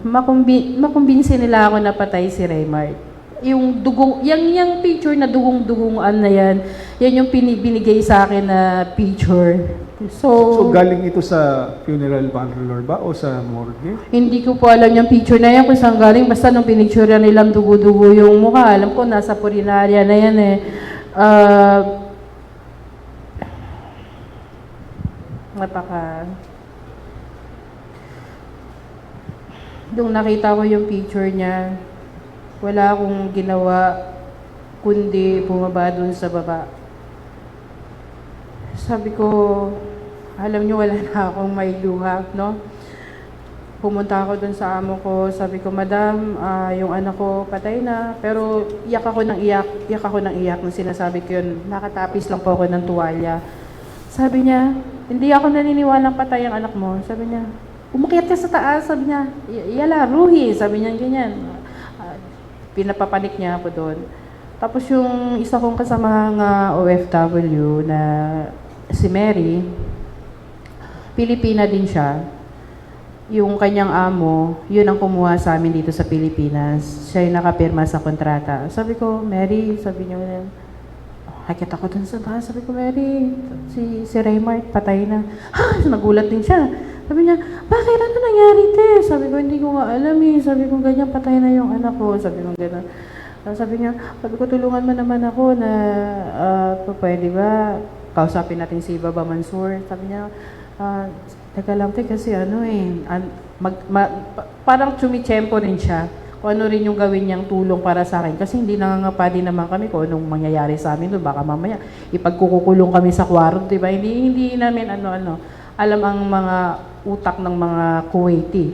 makumbinsi nila ako na patay si Raymart. Yung dugong, yung picture na dugong-dugungan na yan yung binigay sa akin na picture. So galing ito sa funeral parlor ba o sa morgue? Hindi ko po alam yung picture na yan kung saan galing. Basta nung pinicture nilang dugo-dugo yung mukha, alam ko nasa Purinaria na yan eh. Nung nakita ko yung picture niya, wala akong ginawa kundi bumaba dun sa baba. Sabi ko, alam niyo wala na akong may luha, no? Pumunta ako dun sa amo ko, sabi ko, Madam, yung anak ko patay na, pero iyak ako ng iyak nung sinasabi ko yun, nakatapis lang po ako ng tuwalya. Sabi niya, hindi ako naniniwalang patay ang anak mo. Sabi niya, umakyat ka sa taas, sabi niya, yala, Ruhi, sabi niya ganyan. Pinapapanik niya ako doon. Tapos yung isa kong kasamahang OFW na si Mary, Pilipina din siya. Yung kanyang amo, yun ang kumuha sa amin dito sa Pilipinas. Siya yung nakapirma sa kontrata. Sabi ko, Mary, sabi niya, nakita ko dun sa taas. Sabi ko, Mary, si Raymart patay na. Ha? Nagulat din siya. Sabi niya, bakit? Ano nangyari, te? Sabi ko, hindi ko nga alam eh. Sabi ko, ganyan, patay na yung anak ko. Sabi ko, gano'n. Sabi niya, sabi ko, tulungan mo naman ako na, pwede ba, kausapin natin si Baba Mansur. Sabi niya, teka lang, te, kasi ano eh, parang chumichempo rin siya. Kung ano rin yung gawin niyang tulong para sa akin. Kasi hindi nangangapa din naman kami kung anong mangyayari sa amin doon. Baka mamaya, ipagkukulong kami sa kwarto, diba? Hindi namin alam ang mga utak ng mga Kuwaiti.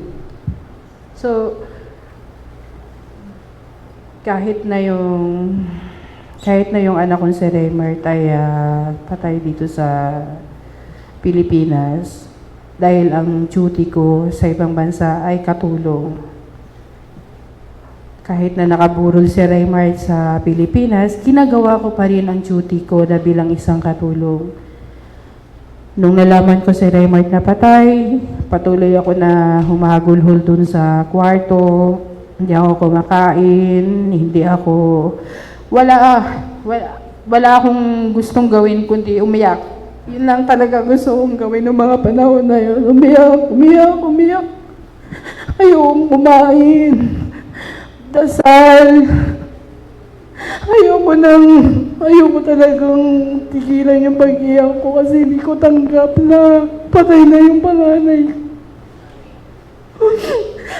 So, kahit na yung anak kong si Raymart ay patay dito sa Pilipinas dahil ang duty ko sa ibang bansa ay katulong. Kahit na nakaburol si Raymart sa Pilipinas, ginagawa ko pa rin ang duty ko na bilang isang katulong. Nung nalaman ko si Raymart na patay, patuloy ako na humagulhol dun sa kwarto. Hindi ako kumakain, wala akong gustong gawin kundi umiyak. Yun lang talaga gusto kong gawin ng mga panahon na yun. Umiyak. Ayokong kumain. Dasal. Ayoko talagang tigilan yung pag-iyak ko kasi hindi ko tanggap na patay na yung panganay ko.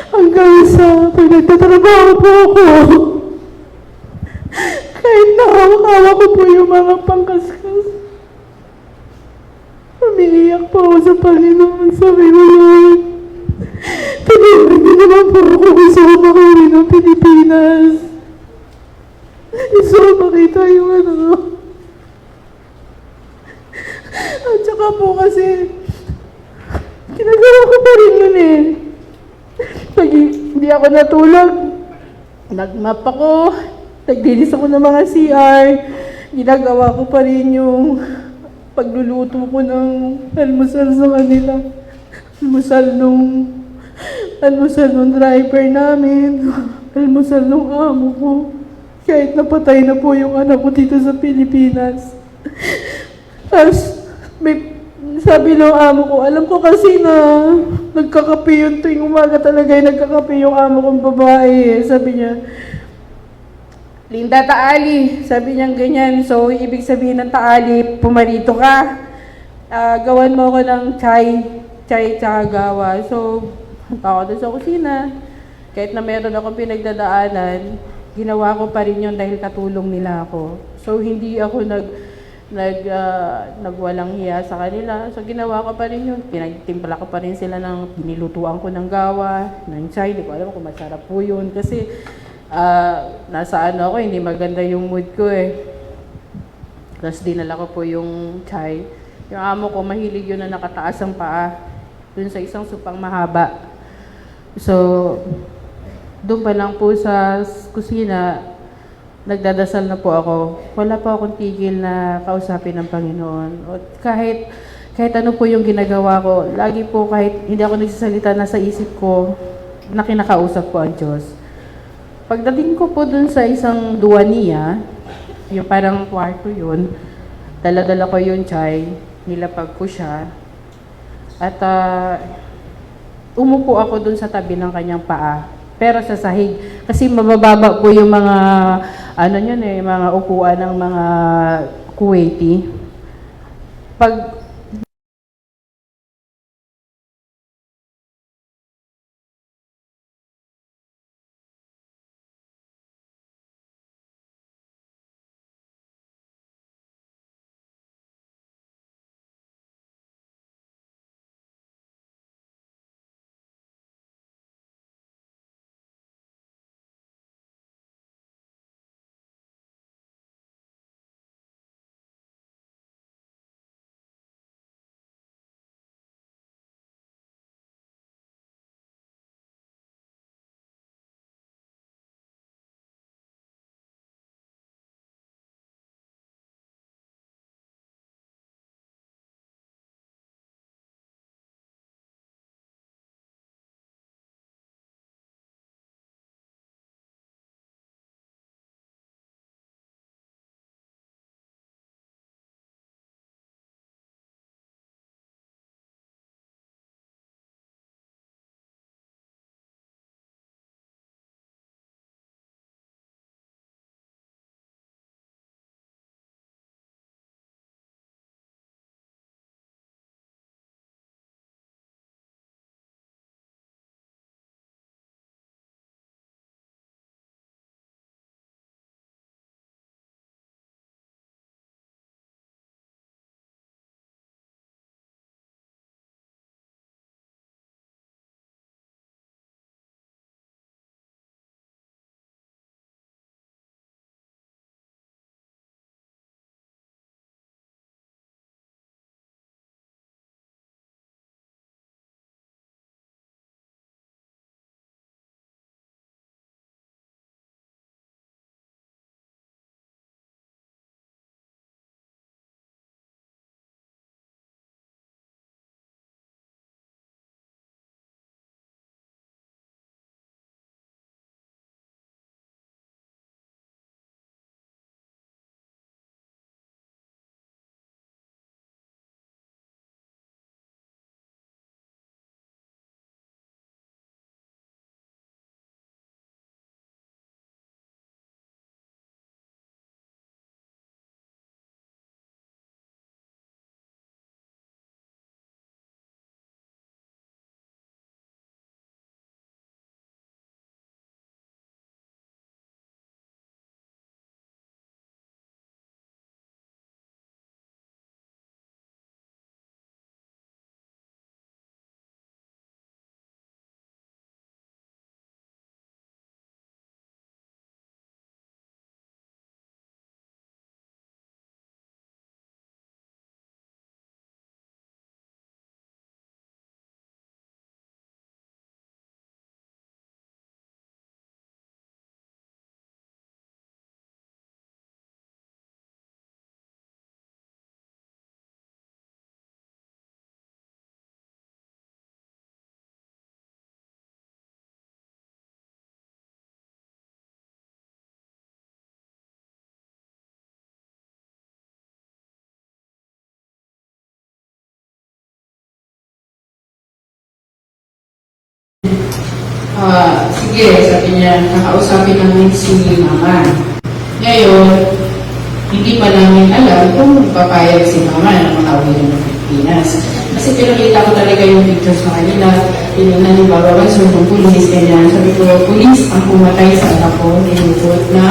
Hanggang sa pinagtatrabaho po ako. Kahit nakawakawa ko po yung mga pangkaskas. Umiiyak po ako sa Panginoon. Sabi ko, Lord, tinignan niyo naman po ako. Gusto ko makauwi ng Pilipinas. Gusto ko makita yung At saka po kasi, ginagawa ko pa rin yun eh. Pag hindi ako natulog, nagmap ako, naglinis ako ng mga CR, ginagawa ko pa rin yung pagluluto ko ng almusal sa kanila. Almusal nung driver namin, almusal nung amo ko. Kahit napatay na po yung anak ko dito sa Pilipinas. Tapos, sabi ng amo ko, alam ko kasi na nagkakape yun tuwing umaga talaga nagkakape yung amo kong babae. Sabi niya, Linda Taali, sabi niya ganyan. So, ibig sabihin ng Taali, pumarito ka. Gawan mo ako ng chai tsaka gawa. So, punta ako doon sa kusina. Kahit na meron akong pinagdadaanan, ginawa ko pa rin yun dahil katulong nila ako. So, hindi ako nagwalang hiya sa kanila. So, ginawa ko pa rin yun. Pinagtimpla ko pa rin sila nilutuan ko ng gawa, ng chai. Hindi ko alam kung masarap po yun. Kasi, nasa ako, hindi maganda yung mood ko eh. Tapos, dinala ko po yung chai. Yung amo ko, mahilig yun na nakataas ang paa. Dun sa isang supang mahaba. So, doon pa lang po sa kusina, nagdadasal na po ako. Wala po akong tigil na kausapin ng Panginoon. O kahit ano po yung ginagawa ko, lagi po kahit hindi ako nagsasalita, nasa isip ko na kinakausap ko ang Diyos. Pagdating ko po dun sa isang duwaniya, yung parang kwarto yun, dala-dala ko yung chai. nilapag ko siya. At umupo ako dun sa tabi ng kanyang paa. Pero sa sahig. Kasi mabababa po yung mga, mga upuan ng mga Kuwaiti. Pag sige, sabi niya, kakausapin namin si Mama. Ngayon, hindi pa namin alam kung papayag si Mama na makauwi ng Pilipinas. Kasi pinakita ko talaga yung pictures sa kanila. Tinignan yung babawan, so yung pulis, ganyan. Sabi ko, pulis, ang pumatay sa anak ko, tinupot na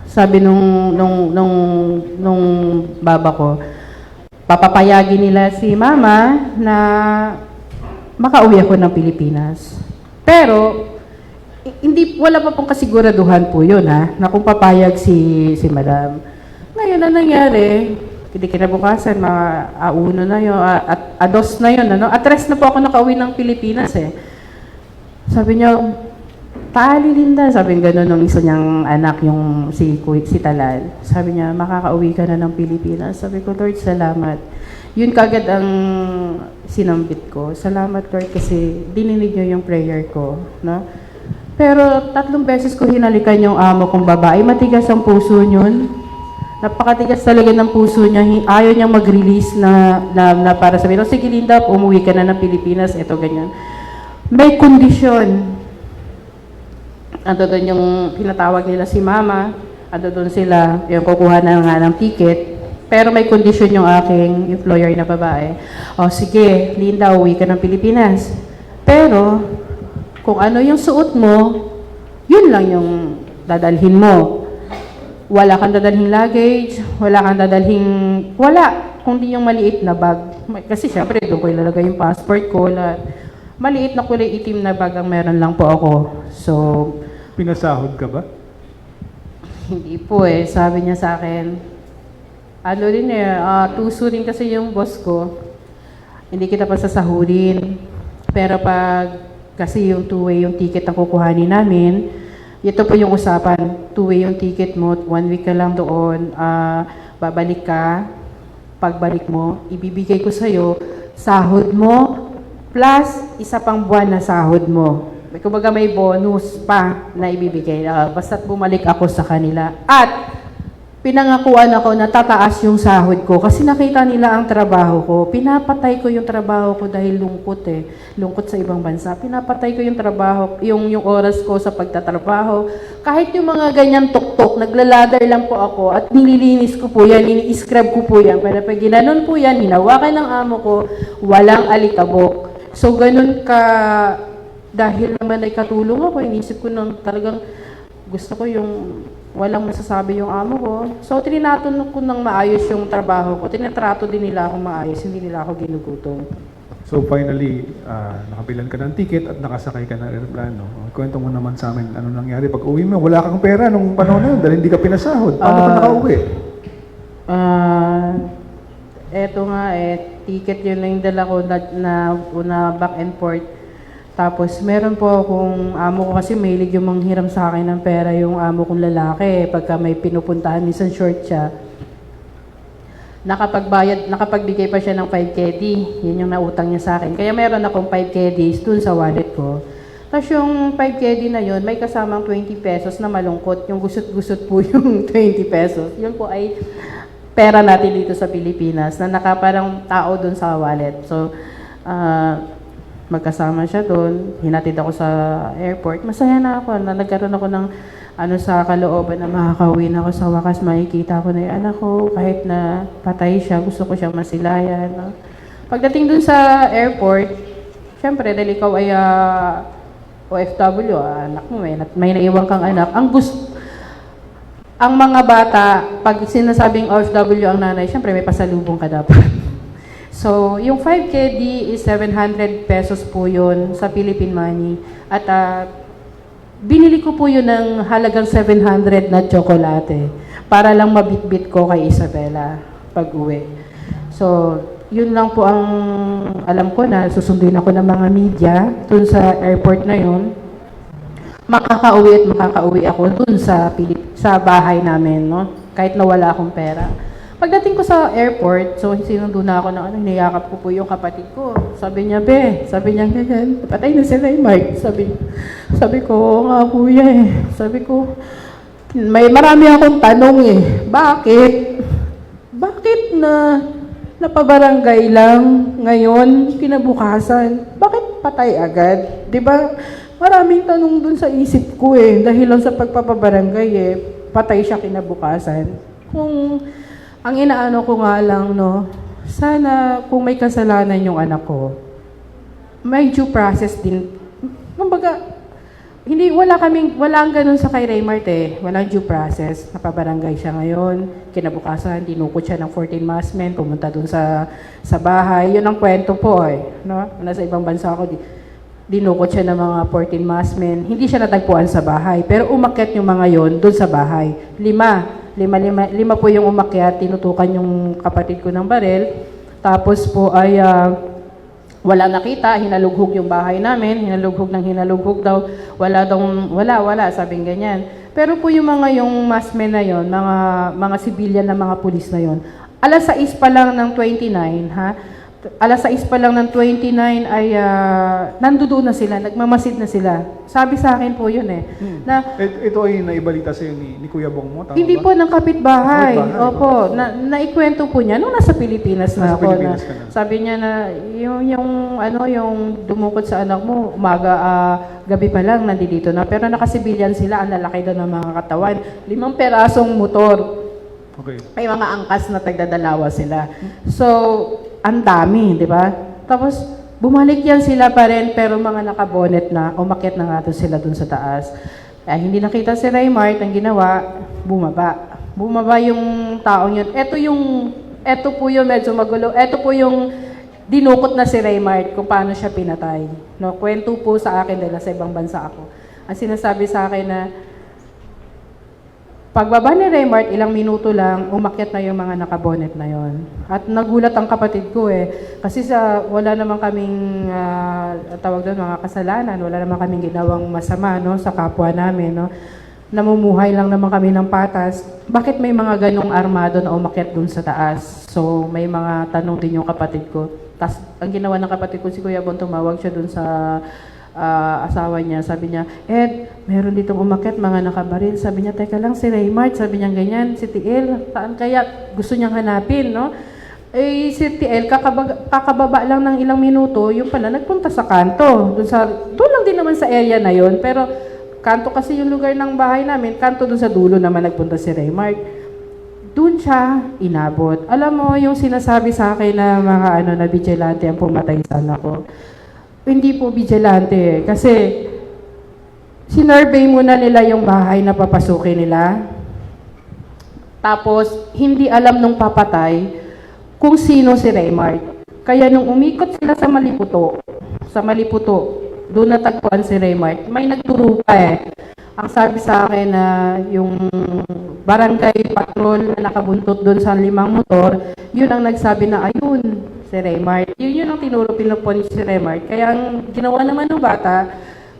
sabi nung baba ko, papapayagin nila si Mama na makauwi ako ng Pilipinas. Pero, wala pa pong kasiguraduhan po yun, na kung papayag si Madam. Ngayon, na nangyari, kinabukasan, mga auno na yun, ados na yun, At-rest na po ako nakauwi ng Pilipinas, Sabi niya, Paali Linda, sabi nga gano'n nung isa niyang anak, yung si Talal. Sabi niya, makakauwi ka na ng Pilipinas. Sabi ko, Lord, salamat. Yun kagad ang sinambit ko. Salamat, Lord, kasi dininig niyo yung prayer ko. No? Pero 3 beses ko hinalikan yung amo kong babae. Matigas ang puso yun. Napakatigas talaga ng puso niya. Ayaw niyang mag-release na para sabihin, sige Linda, umuwi ka na ng Pilipinas, eto ganyan. May kondisyon. Ando doon yung pinatawag nila si mama, ando doon sila, yung kukuha na nga ng ticket. Pero may kondisyon yung aking employer na babae. O sige, Linda, uwi ka ng Pilipinas. Pero, kung ano yung suot mo, yun lang yung dadalhin mo. Wala kang dadalhin luggage, wala kang dadalhin, wala, kundi yung maliit na bag. Kasi syempre, doon ko ilalagay yung passport ko. Maliit na kulay itim na bag ang meron lang po ako. So, Pinasahod ka ba? hindi po eh. Sabi niya sa akin, ano rin eh, tuso rin kasi yung boss ko. Hindi kita pa sasahurin. Pero kasi yung two-way yung ticket ang kukuhanin namin, ito po yung usapan. Two-way yung ticket mo, 1 week ka lang doon, babalik ka. Pagbalik mo, ibibigay ko sa'yo, sahod mo, plus isa pang buwan na sahod mo. Kumbaga may bonus pa na ibibigay. Basta't bumalik ako sa kanila. At pinangakuan ako na tataas yung sahod ko kasi nakita nila ang trabaho ko. Pinapatay ko yung trabaho ko dahil lungkot eh. Lungkot sa ibang bansa. Pinapatay ko yung trabaho, yung oras ko sa pagtatrabaho. Kahit yung mga ganyan tuktok, naglaladar lang po ako at nililinis ko po yan, ini-scrub ko po yan. Pero pag ginanon po yan, hinawakan ng amo ko, walang alikabok. So ganun ka, dahil naman ay katulong ako, inisip ko nang talagang gusto ko yung walang masasabi yung amo ko. So, trinato ko nang maayos yung trabaho ko. Tinatrato din nila akong maayos, hindi nila ako ginugutom. So finally, nakabilan ka ng ticket at nakasakay ka ng aeroplano. Kwento mo naman sa amin, ano nangyari pag uwi mo? Wala kang pera nung panahon na yun dahil hindi ka pinasahod. Paano ka nakauwi? Eto nga ticket yun na yung dala ko na back and forth. Tapos, meron po akong amo ko kasi mahilig yung manghiram sa akin ng pera yung amo kong lalaki. Pagka may pinupuntahan, minsan short siya. Nakapagbigay pa siya ng 5KD. Yun yung nautang niya sa akin. Kaya meron akong 5KDs dun sa wallet ko. Tapos yung 5KD na yun, may kasamang 20 pesos na malungkot. Yung gusot-gusot po yung 20 pesos. Yun po ay pera natin dito sa Pilipinas na nakaparang tao dun sa wallet. So, magkasama siya doon, hinatid ako sa airport. Masaya na ako na nagkaroon ako ng sa kalooban na makakauwi na ako sa wakas. Makikita ko na yung anak ko, kahit na patay siya, gusto ko siya masilayan. No? Pagdating doon sa airport, syempre, dahil ikaw ay OFW, anak mo, may naiwan kang anak. Ang mga bata, pag sinasabing OFW ang nanay, syempre may pasalubong ka dapat. So, yung 5KD is 700 pesos po yun sa Philippine money. At binili ko po yun ng halagang 700 na tsokolate para lang mabitbit ko kay Isabela pag-uwi. So, yun lang po ang alam ko na susunduin ako ng mga media dun sa airport na yun. Makakauwi ako dun sa bahay namin, no? Kahit na wala akong pera. Pagdating ko sa airport, so sinundo na ako ng niyakap ko po yung kapatid ko. Sabi niya, sabi niya ganyan, patay na sila yung Mark. Sabi ko, oo nga kuya eh. Sabi ko, may marami akong tanong eh. Bakit na napabarangay lang ngayon, kinabukasan? Bakit patay agad? 'Di ba? Maraming tanong dun sa isip ko eh. Dahil lang sa pagpapabarangay eh, patay siya kinabukasan. Ang inaano ko nga lang, no, sana kung may kasalanan yung anak ko, may due process din. Kumbaga, wala ang ganun sa kay Raymart eh. Walang due process. Napabarangay siya ngayon. Kinabukasan, dinukot siya ng 14 massmen, pumunta dun sa bahay. Yun ang kwento po eh. No? Nasa ibang bansa ako, dinukot siya ng mga 14 massmen. Hindi siya natagpuan sa bahay. Pero umakyat yung mga yon dun sa bahay. Lima po yung umakyat, tinutukan yung kapatid ko ng barel. Tapos po ay wala nakita, hinalughog yung bahay namin, hinalughog daw, wala, sabing ganyan. Pero po yung massmen na yon, mga civilian na mga pulis na yon, 6:00 pa lang ng 29, alas 6 pa lang ng 29 ay nandoon na sila, nagmamasid na sila. Sabi sa akin po yun eh. Na Ito ay naibalita sa iyo ni Kuya Bong mo, tama hindi ba? po ng kapitbahay. Kapitbahay, Opo, naikwento po niya nung nasa Pilipinas na Nasa ako. Pilipinas Na, ka na. sabi niya na yung dumukot sa anak mo, umaga, gabi pa lang nandito na. Pero nakasibilyan sila, ang lalaki daw ng mga katawan. 5 perasong motor. Okay. May mga angkas na tagdadalawa sila. So, ang dami, di ba? Tapos, bumalik yan sila pa rin, pero mga nakabonet na, umakyat na nga doon sila doon sa taas. Hindi nakita si Raymart, ang ginawa, bumaba. Bumaba yung taong yun. Ito po yung medyo magulo. Ito po yung dinukot na si Raymart kung paano siya pinatay. No, kwento po sa akin dahil sa ibang bansa ako. Ang sinasabi sa akin na pagbaba ni Raymart, ilang minuto lang, umakyat na yung mga nakabonet na yon. At nagulat ang kapatid ko kasi wala naman kaming, tawag doon, mga kasalanan, wala naman kaming ginawang masama, no, sa kapwa namin, no. Namumuhay lang naman kami ng patas. Bakit may mga ganong armado na umakyat doon sa taas? So, may mga tanong din yung kapatid ko. Tas, ang ginawa ng kapatid ko, si Kuya Bon, tumawag siya doon sa asawa niya, sabi niya, meron ditong umakyat, mga nakabaril. Sabi niya, teka lang, si Raymart, sabi niya ganyan, si TL, saan kaya gusto niyang hanapin, no? Si TL, kakababa lang ng ilang minuto, yung pala, nagpunta sa kanto. Doon lang din naman sa area na yon, pero kanto kasi yung lugar ng bahay namin, kanto doon sa dulo naman nagpunta si Raymart. Doon siya inabot. Alam mo, yung sinasabi sa akin na mga na vigilante ang pumatay sa anak ko, hindi po vigilante kasi sinurvey muna nila yung bahay na papasukin nila. Tapos, hindi alam nung papatay kung sino si Raymart. Kaya nung umikot sila sa Maliputo, doon natagpuan si Raymart. May nagturo pa Ang sabi sa akin na yung barangay patrol na nakabuntot doon sa 5 motor, yun ang nagsabi na ayun, si Raymart. Yun ang pinupon si Raymart. Kaya ang ginawa naman ng bata,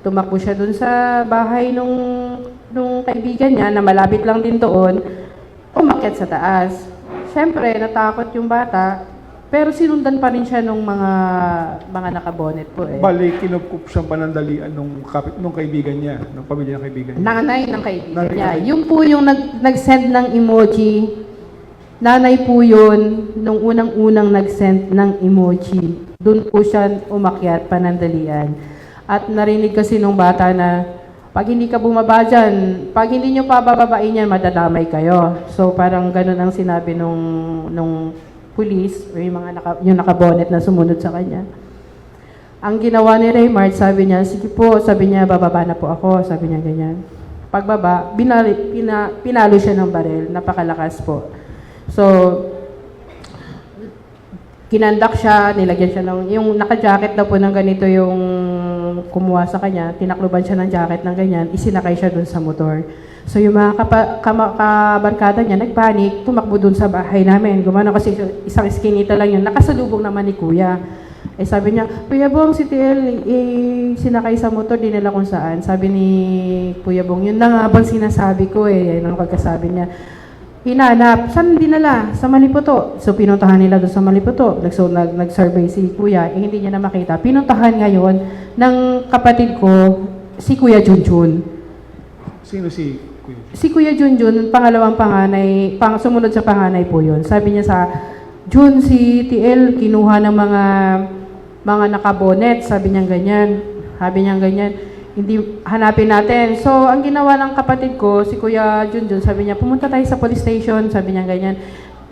tumakbo siya doon sa bahay nung kaibigan niya na malapit lang din doon, umakyat sa taas. Siyempre, natakot yung bata, pero sinundan pa rin siya nung mga nakabonet po Bali, kinupkup siyang panandalian nung kaibigan niya, nung pamilya ng kaibigan niya. Nanay ng kaibigan niya. Yung po yung nag-send ng emoji, nanay po yun, nung unang-unang nag-send ng emoji. Doon po siya umakyat, panandalian. At narinig kasi nung bata na, pag hindi ka bumaba dyan, pag hindi nyo pa bababain yan, madadamay kayo. So parang ganun ang sinabi nung police, o yung nakabonet na sumunod sa kanya. Ang ginawa ni Raymart, sabi niya, sige po, sabi niya, bababa na po ako, sabi niya ganyan. Pagbaba, pinalo siya ng baril, napakalakas po. So, kinandak siya, nilagyan siya yung naka-jacket na po ng ganito yung kumuha sa kanya, tinakluban siya ng jacket ng ganyan, isinakay siya dun sa motor. So yung mga kabarkada niya, nagpanik, tumakbo dun sa bahay namin. Gumano kasi isang iskinita lang yun, nakasalubong naman ni Kuya. Sabi niya, Kuya Bong, si TL, sinakay sa motor, dinala kung saan. Sabi ni Kuya Bong, yun na nga bang sinasabi ko yan ang pagkasabi niya. Hinanap, saan dinala? Sa Maliputo. So pinuntahan nila doon sa Maliputo. Nag-survey si Kuya, hindi niya na makita. Pinuntahan ngayon ng kapatid ko, si Kuya Junjun. Sino si Kuya? Si Kuya Junjun, pangalawang panganay, sumunod sa panganay po yun. Sabi niya sa Jun, si TL, kinuha ng mga nakabonet. Sabi niya ganyan. Hindi, hanapin natin. So, ang ginawa ng kapatid ko, si Kuya Junjun, sabi niya, pumunta tayo sa police station. Sabi niya ganyan.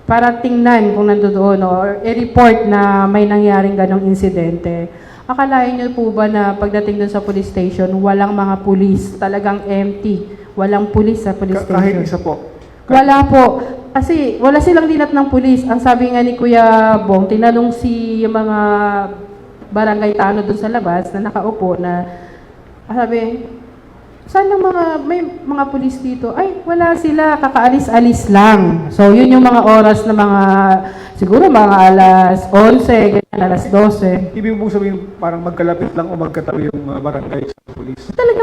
Para tingnan kung nandoon or i-report na may nangyaring ganong insidente. Akalain niyo po ba na pagdating doon sa police station, walang mga pulis, talagang empty. Walang pulis sa police station. Kahit isa po? Wala po. Kasi wala silang dinat ng pulis. Ang sabi nga ni Kuya Bong, tinanong yung mga barangay tano doon sa labas na nakaupo na sabi, saan may mga pulis dito? Ay, wala sila, kakaalis-alis lang. So, yun yung mga oras na siguro mga alas 11, ganyan, alas 12. Ibig mong sabihin, parang magkalapit lang o magkatabi yung barangay sa polis? Talaga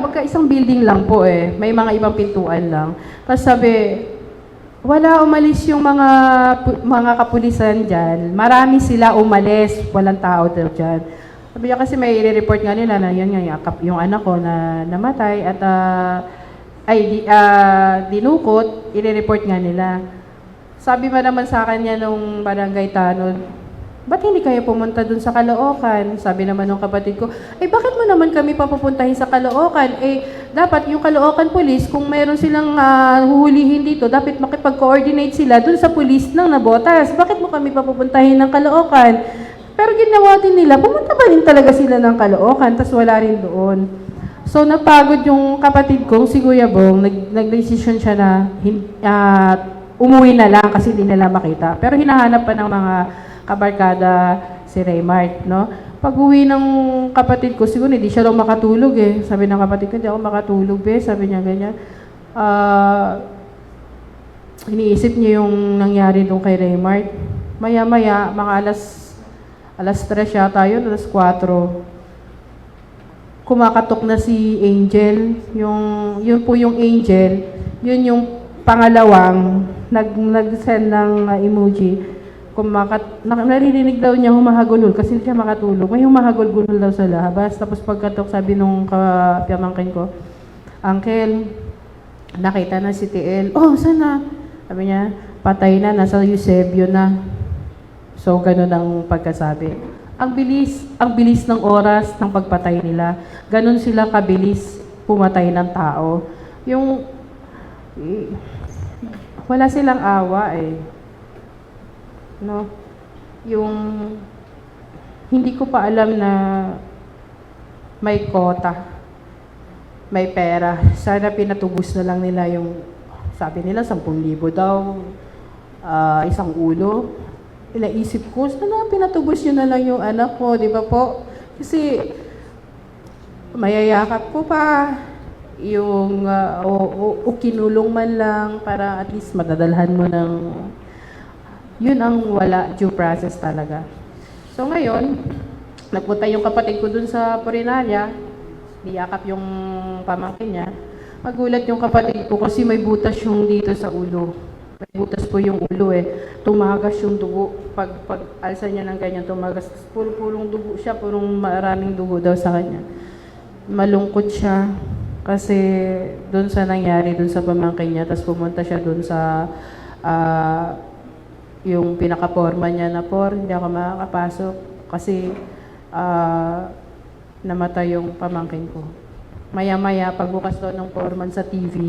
magka isang building lang po May mga ibang pintuan lang. Tapos sabi, Wala umalis yung mga kapulisan diyan. Marami sila umalis, walang tao daw diyan. Sabi niya kasi may i-report nga nila na yun nga yung anak ko na namatay at dinukot, i-report nga nila. Sabi pa naman sa kanya nung barangay tanod, ba't hindi kayo pumunta dun sa Caloocan? Sabi naman ng kapatid ko, bakit mo naman kami papupuntahin sa Caloocan? Dapat yung Caloocan Police, kung meron silang huhulihin dito, dapat makipag-coordinate sila dun sa police ng Nabotas. Bakit mo kami papupuntahin ng Caloocan? Pero ginawa din nila, pumunta pa rin talaga sila ng Caloocan, tas wala rin doon. So, napagod yung kapatid ko, si Kuya Bong, nag-decision siya na umuwi na lang kasi hindi nila makita. Pero hinahanap pa ng mga kabarkada si Raymart, no? Pag-uwi ng kapatid ko, siguro hindi siya raw makatulog eh. Sabi ng kapatid ko, hindi ako makatulog eh. Sabi niya ganyan. Iniisip niya yung nangyari doon kay Raymart. Maya-maya, mga alas 3 yata yun, alas 4. Kumakatok na si Angel. Yun po yung Angel. Yun yung pangalawang nag-send ng emoji. Naririnig daw niya humahagulol kasi hindi siya makatulog. May humahagulgulol daw sa labas. Tapos pagkatok, sabi nung kapamangkin ko, Uncle, nakita na si TL. Oh, saan na? Sabi niya, patay na, nasa Eusebio na. So, ganun ang pagkasabi. Ang bilis ng oras ng pagpatay nila. Ganun sila kabilis pumatay ng tao. Wala silang awa eh. No? Yung hindi ko pa alam na may kota, may pera. Sana pinatubos na lang nila yung, sabi nila, 10,000 daw, isang ulo. Inaisip ko, sana pinatubos nyo na lang yung anak ko, di ba po? Kasi mayayakap ko pa, yung kinulong man lang para at least madadalhan mo ng yun ang wala due process talaga. So ngayon, nagpunta yung kapatid ko dun sa Purinarya, niyakap yung pamangkin niya. Magulat yung kapatid ko kasi may butas yung dito sa ulo. May butas po yung ulo eh. Tumagas yung dugo. Pag alsa niya ng ganyan, tumagas. Purong dugo siya, purong maraming dugo daw sa kanya. Malungkot siya kasi dun sa nangyari, dun sa pamangkin niya. Tapos pumunta siya dun sa yung pinaka-forma niya na hindi ako makakapasok kasi namatay yung pamangkin ko. Maya-maya, pagbukas doon ng foreman sa TV,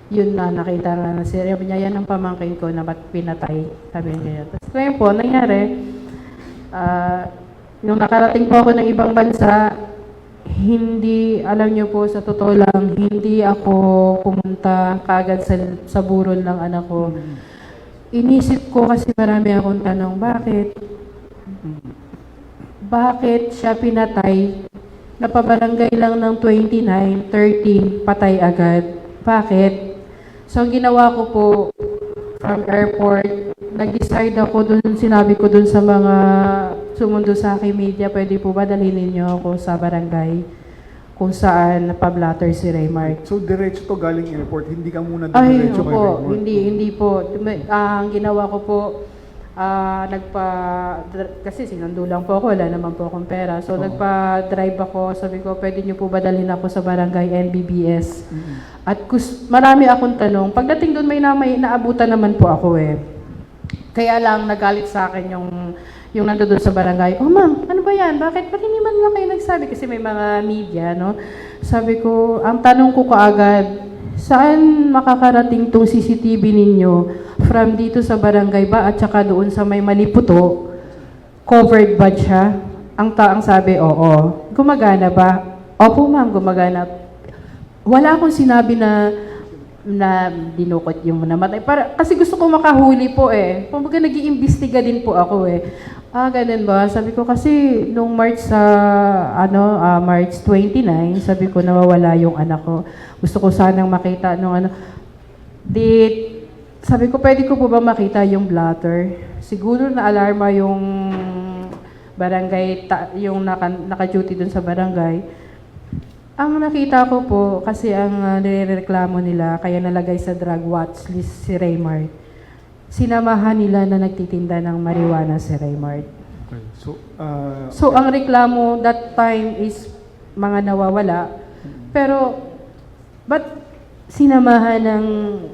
yun na, nakita na si Sabi niya, yan ang pamangkin ko na ba't pinatay. Sabi niya. Tapos ngayon po, nangyari, nung nakarating po ako ng ibang bansa, hindi, alam niyo po, sa totoo lang, hindi ako pumunta kagad sa burol ng anak ko. Inisip ko kasi marami akong tanong, bakit siya pinatay? Napabarangay lang ng 29, 30, patay agad. Bakit? So, ang ginawa ko po from airport, nag-decide ako dun, sinabi ko dun sa mga sumundo sa aking media, pwede po ba dalhin ninyo ako sa barangay kung saan napablatter si Raymart. So, diretso to galing airport, hindi ka muna Ay, diretso kay po, Raymart? hindi po. Ang ginawa ko po, kasi sinundo lang po ako, wala naman po akong pera. So, nagpa-drive ako, sabi ko, pwede niyo po ba dalhin ako sa barangay NBBS? At marami akong tanong. Pagdating doon, may naabutan naman po ako eh. Kaya lang, nagalit sa akin yung nandoon sa barangay, oh ma'am, ano ba yan? Bakit hindi man lang kayo nagsabi? Kasi may mga media, no? Sabi ko, ang tanong ko kaagad, saan makakarating tong CCTV ninyo from dito sa barangay ba at saka doon sa may Maliputo? Covered ba siya? Ang sabi, oo. Gumagana ba? Opo ma'am, gumagana. Wala akong sinabi na dinukot yung namatay. Kasi gusto ko makahuli po eh. Kumbaga nag-iimbestiga din po ako eh. Ganun ba? Sabi ko kasi nung March 29, sabi ko nawawala yung anak ko. Gusto ko sanang makita nung sabi ko, pwede ko po ba makita yung blatter? Siguro na alarma yung barangay, yung naka-duty dun sa barangay. Ang nakita ko po, kasi ang nirereklamo nila, kaya nalagay sa drug watch list si Raymart. sinamahan nila na nagtitinda ng marijuana si Raymart. Okay. So, ang reklamo that time is mga nawawala. Pero, ba't sinamahan ng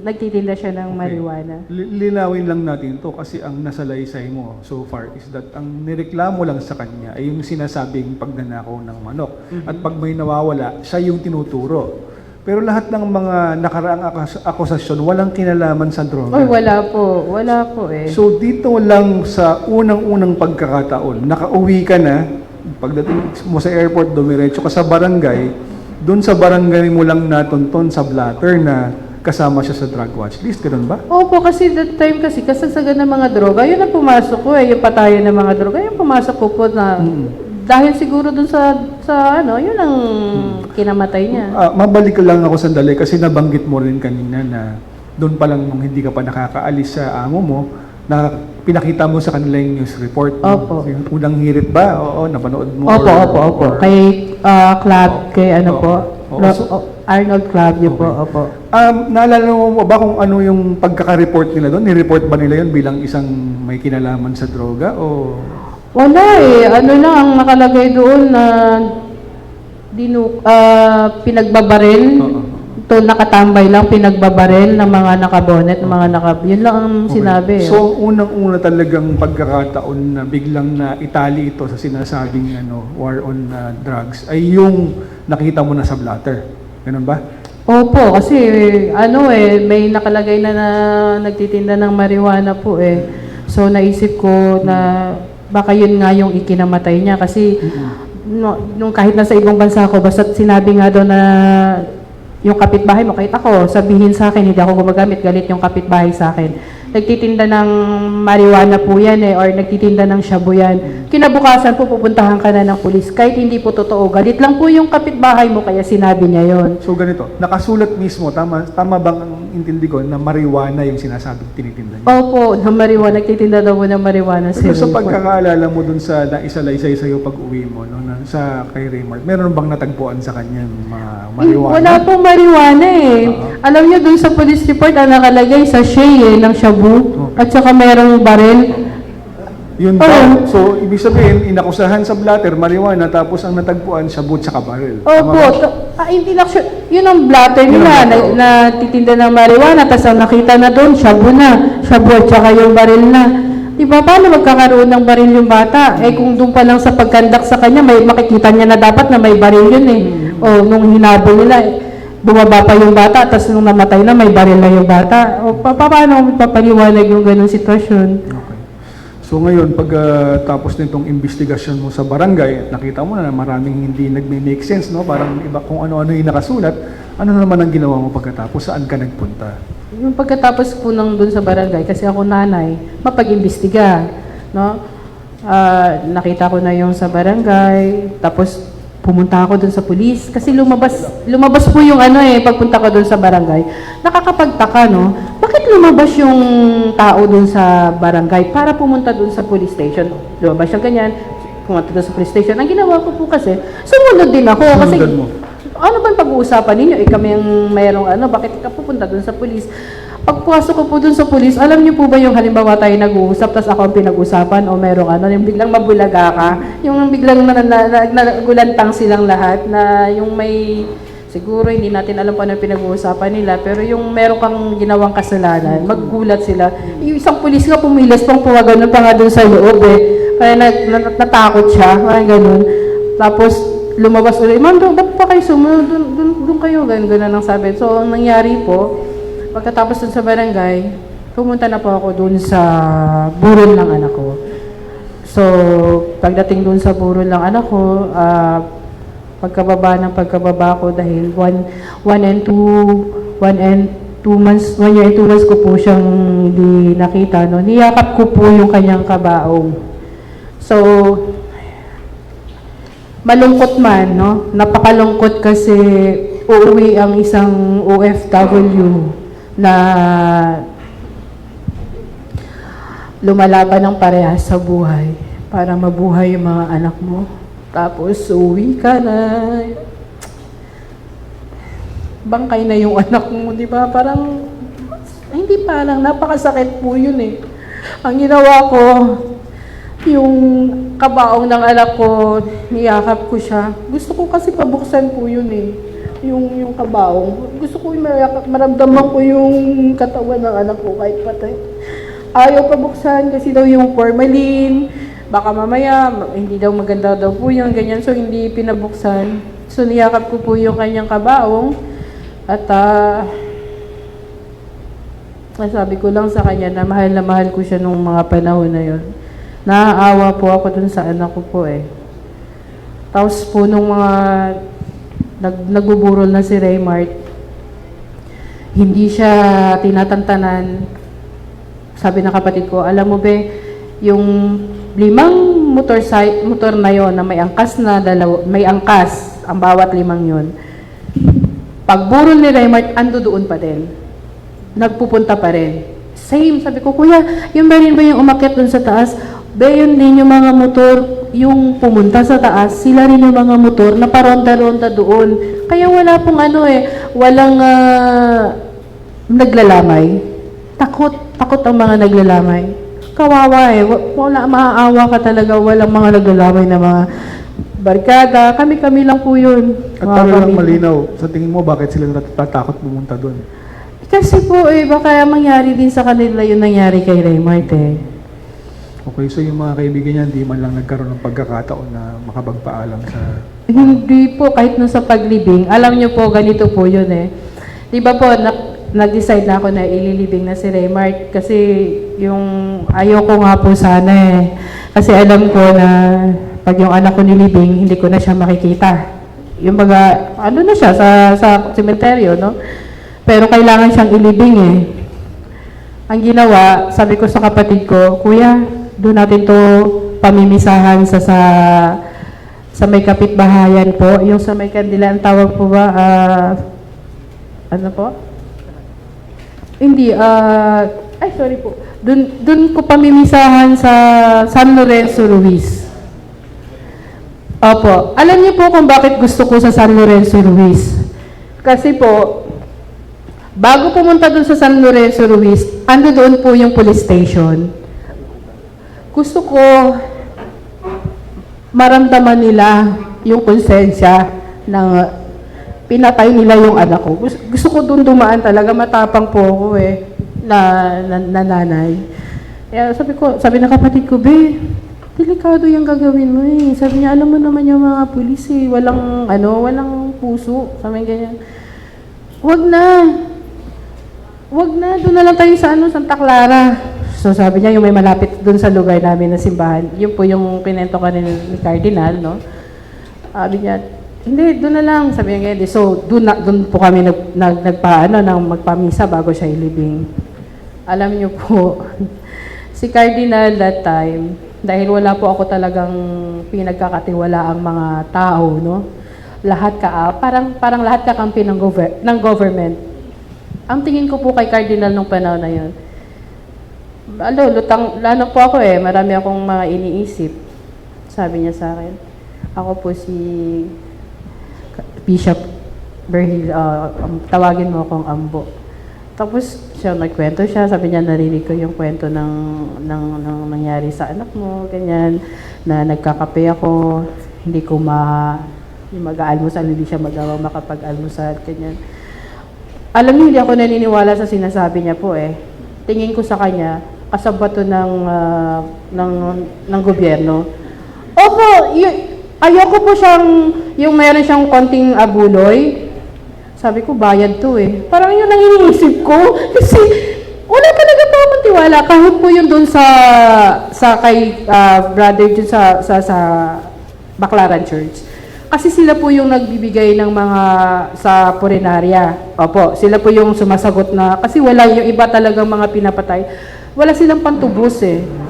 nagtitinda siya ng marijuana? Linawin lang natin to kasi ang nasalaysay mo so far is that ang nireklamo lang sa kanya ay yung sinasabing pagnanakaw ng manok. At pag may nawawala, siya yung tinuturo. Pero lahat ng mga nakaraang akusasyon, walang kinalaman sa droga. Oy, wala po. Wala po eh. So dito lang sa unang-unang pagkakataon, nakauwi ka na, pagdating mo sa airport, dumiretso ka sa barangay, doon sa barangay mo lang natunton sa blatter na kasama siya sa drug watch list, ganun ba? Opo, kasi that time kasi kasagsagan ng mga droga, yun ang pumasok ko eh, yung patayan ng mga droga, yung pumasok ko po na dahil siguro dun sa ano, yun ang kinamatay niya. Mabalik lang ako sandali kasi nabanggit mo rin kanina na doon pa lang nung hindi ka pa nakakaalis sa amo mo, na pinakita mo sa kanila yung news report. Opo. Yung unang hirit ba? Oo, napanood mo? Opo. Kay club, kay ano po, Arnold Club yun po, opo. Naalala mo ba kung ano yung pagkaka-report nila doon? Ni-report ba nila yun bilang isang may kinalaman sa droga o... Wala eh. Ano lang ang nakalagay doon na pinagbabaril. To nakatambay lang, pinagbabaril ng mga nakabonet, ng mga yun lang ang sinabi. So, unang-una talagang pagkakataon na biglang na itali ito sa sinasabing war on drugs ay yung nakita mo na sa blatter. Ganun ba? Opo, kasi may nakalagay na nagtitinda ng marijuana po eh. So, naisip ko na baka yun nga yung ikinamatay niya kasi nung kahit nasa ibang bansa ako, basta sinabi nga doon na yung kapitbahay mo, kahit ako, sabihin sa akin, hindi ako gumagamit, galit yung kapitbahay sa akin. Nagtitinda ng marijuana po yan or nagtitinda ng shabu yan. Kinabukasan po, pupuntahan ka na ng pulis. Kahit hindi po totoo, galit lang po yung kapitbahay mo, kaya sinabi niya yon. So ganito, nakasulat mismo, tama bang ang intindi ko na marijuana yung sinasabing tinitinda niya? Opo, ng marijuana, nagtitinda daw po ng marijuana. Pero sa pagkakaalala mo dun sa naisalaysay sa'yo pag uwi mo, sa kay Raymart, meron bang natagpuan sa kanya mga marijuana? Wala pong marijuana eh. Alam niyo, dun sa police report, ang nakalagay sa shea ng shabu, at saka merong baril. Yun ba? So, ibig sabihin, inakusahan sa blatter, marijuana, tapos ang natagpuan, shabu tsaka baril. Opo. Hindi lang yun ang blatter nila, na titinda ng marijuana, tapos ang nakita na doon, shabu at saka yung baril na. Diba, paano magkakaroon ng baril yung bata? Eh, kung doon pa lang sa pagkandak sa kanya, makikita niya na dapat na may baril yun eh. O, nung hinabol nila, bumaba pa yung bata, tapos nung namatay na, may baril na yung bata. O, paano papaliwanag yung ganung sitwasyon? Okay. So ngayon, pag tapos nitong investigasyon mo sa barangay, nakita mo na maraming hindi nagme-make sense, no? Parang iba kung ano-ano yung nakasulat, ano naman ang ginawa mo pagkatapos? Saan ka nagpunta? Yung pagkatapos po nang dun sa barangay, kasi ako nanay, mapag-imbestiga, no? Nakita ko na yung sa barangay, tapos pumunta ako dun sa pulis, kasi lumabas po yung pagpunta ko dun sa barangay. Nakakapagtaka, no? Bakit lumabas yung tao dun sa barangay para pumunta dun sa police station? Lumabas siya ganyan, pumunta dun sa police station. Ang ginawa ko po kasi, sumunod din ako. Kasi, ano bang pag-uusapan ninyo? Kami yung mayroong bakit ka pupunta dun sa police? Pagpasok ko po dun sa police, alam niyo po ba yung halimbawa tayo nag-uusap, tapos ako ang pinag-usapan, o merong yung biglang mabulaga ka, yung biglang nagulantang silang lahat, na yung may, siguro hindi natin alam pa ano pinag-uusapan nila, pero yung meron kang ginawang kasalanan, maggulat sila. Yung isang police nga pumilas pang pumagano pa nga dun sa loob kaya natakot siya, parang ganun. Tapos, lumabas ulit, ma'am, ba't pa kayo sumunod? Doon kayo, ganun ang sabi. So, ang nangyari po, pagkatapos dun sa barangay, pumunta na po ako dun sa burol ng anak ko. So, pagdating dun sa burol ng anak ko, pagkababa ko dahil 1 and 2 year and 2 months ko po siyang hindi nakita. No? Niyakap ko po yung kanyang kabaong. So, malungkot man, no? Napakalungkot kasi uuwi ang isang OFW na lumalaban ng parehas sa buhay para mabuhay yung mga anak mo. Tapos uwi ka na, bangkay na yung anak mo, di ba? Parang Ay, hindi pa lang, napakasakit po yun eh. Ang ginawa ko, yung kabaong ng anak ko, niyakap ko siya. Gusto ko kasi pabuksan po yun eh. Yung kabaong. Gusto ko maramdaman ko yung katawan ng anak ko kahit patay. Ayaw pabuksan kasi daw yung formalin. Baka mamaya, hindi daw maganda daw po yun, ganyan. So, hindi pinabuksan. So, niyakap ko po yung kanyang kabaong. At, sabi ko lang sa kanya na mahal ko siya nung mga panahon na yun. Naaawa po ako dun sa anak ko po eh. Tapos po nung mga nagbuburol na si Raymart, hindi siya tinatantanan. Sabi ng kapatid ko, alam mo be, yung 5 motor na yon na may angkas may angkas, ang bawat 5 yon. Pagburol ni Raymart, ando doon pa din. Nagpupunta pa rin. Same, sabi ko, kuya, yun ba rin ba yung umakyat doon sa taas? Be, yun din yung mga motor, yung pumunta sa taas, sila rin yung mga motor na paronda-ronda doon. Kaya wala pong walang naglalamay. Takot ang mga naglalamay. Kawawa eh. Wala, maaawa ka talaga. Walang mga naglalamay na mga barkada. Kami-kami lang po yun. At para lang malinaw, sa tingin mo, bakit sila natatakot pumunta doon? Kasi po baka mangyari din sa kanila yung nangyari kay Raymart eh. Okay, so yung mga kaibigan niya, hindi man lang nagkaroon ng pagkakataon na makapagpaalam sa... Hindi po, kahit nung sa paglibing. Alam niyo po, ganito po yun eh. Di ba po, nag-decide na ako na ililibing na si Raymart kasi yung ayoko nga po sana eh. Kasi alam ko na pag yung anak ko nilibing, hindi ko na siya makikita. Yung baga, ano na siya, sa sementeryo, no? Pero kailangan siyang ilibing eh. Ang ginawa, sabi ko sa kapatid ko, kuya, doon natin to pamimisahan sa may kapitbahayan po. Yung sa may kandila, ang tawag po ba, ano po? Hindi, ay sorry po. Doon ko pamimisahan sa San Lorenzo Ruiz. Opo. Alam niyo po kung bakit gusto ko sa San Lorenzo Ruiz. Kasi po, bago pumunta doon sa San Lorenzo Ruiz, ando doon po yung police station. Gusto ko maramdaman nila yung konsensya ng pinatay nila yung anak ko. Gusto ko doon dumaan talaga, matapang po ako na nanay. Kaya sabi ng kapatid ko, be, delikado yung gagawin mo eh. Sabi niya, alam mo naman yung mga pulis eh, walang puso. Sabi ganyan. Wag na, doon na lang tayo sa Santa Clara. So sabi niya, yung may malapit doon sa lugar namin na simbahan, yun po yung kinento ka ni Cardinal, no? Sabi niya, hindi, doon na lang. Sabi niya, so doon po kami magpamisa bago siya ilibing. Alam niyo po, si Cardinal that time, dahil wala po ako talagang pinagkakatiwala ang mga tao, no? Parang lahat kakampi ng government. Ang tingin ko po kay Cardinal nung panahon na yun, lalo po ako marami akong mga iniisip. Sabi niya sa akin, ako po si Bishop Berhil, tawagin mo akong Ambo. Tapos nagkwento siya, sabi niya narinig ko yung kwento ng nangyari sa anak mo, ganyan, na nagkakape ako, hindi ko mag-aalmusal, hindi siya magawang makapag-almusal, ganyan. Alam niyo, hindi ako naniniwala sa sinasabi niya po Tingin ko sa kanya, kasabato ng gobyerno. Opo, ayoko po yung meron siyang konting abuloy. Sabi ko, bayad to Parang yun ang iniisip ko. Kasi, wala talaga po akong tiwala. Kahit po yun doon sa kay brother dun sa Baclaran Church. Kasi sila po yung nagbibigay ng mga sa purinarya. Opo, sila po yung sumasagot na, kasi wala yung iba talagang mga pinapatay. Wala silang pantubos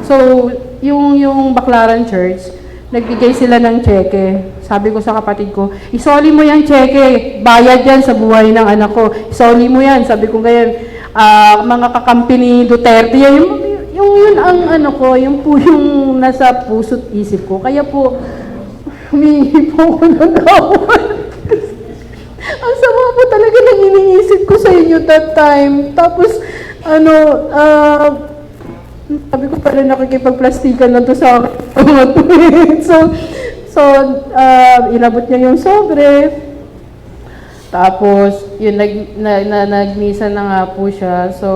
So, yung Baclaran Church, nagbigay sila ng cheque. Sabi ko sa kapatid ko, isoli mo yung cheque, bayad yan sa buhay ng anak ko. Isoli mo yan. Sabi ko ganyan, mga kakampi ni Duterte, yun ang yung po yung nasa puso't isip ko. Kaya po, humingi po ako ng tawad. Ang sama po talaga nang iniisip ko sa inyo that time. Tapos, ano, sabi ko pala nakikipagplastikan lang to sa mga tweet. So, inabot niya yung sobre. Tapos, yun, nagmisa na nga po siya. So,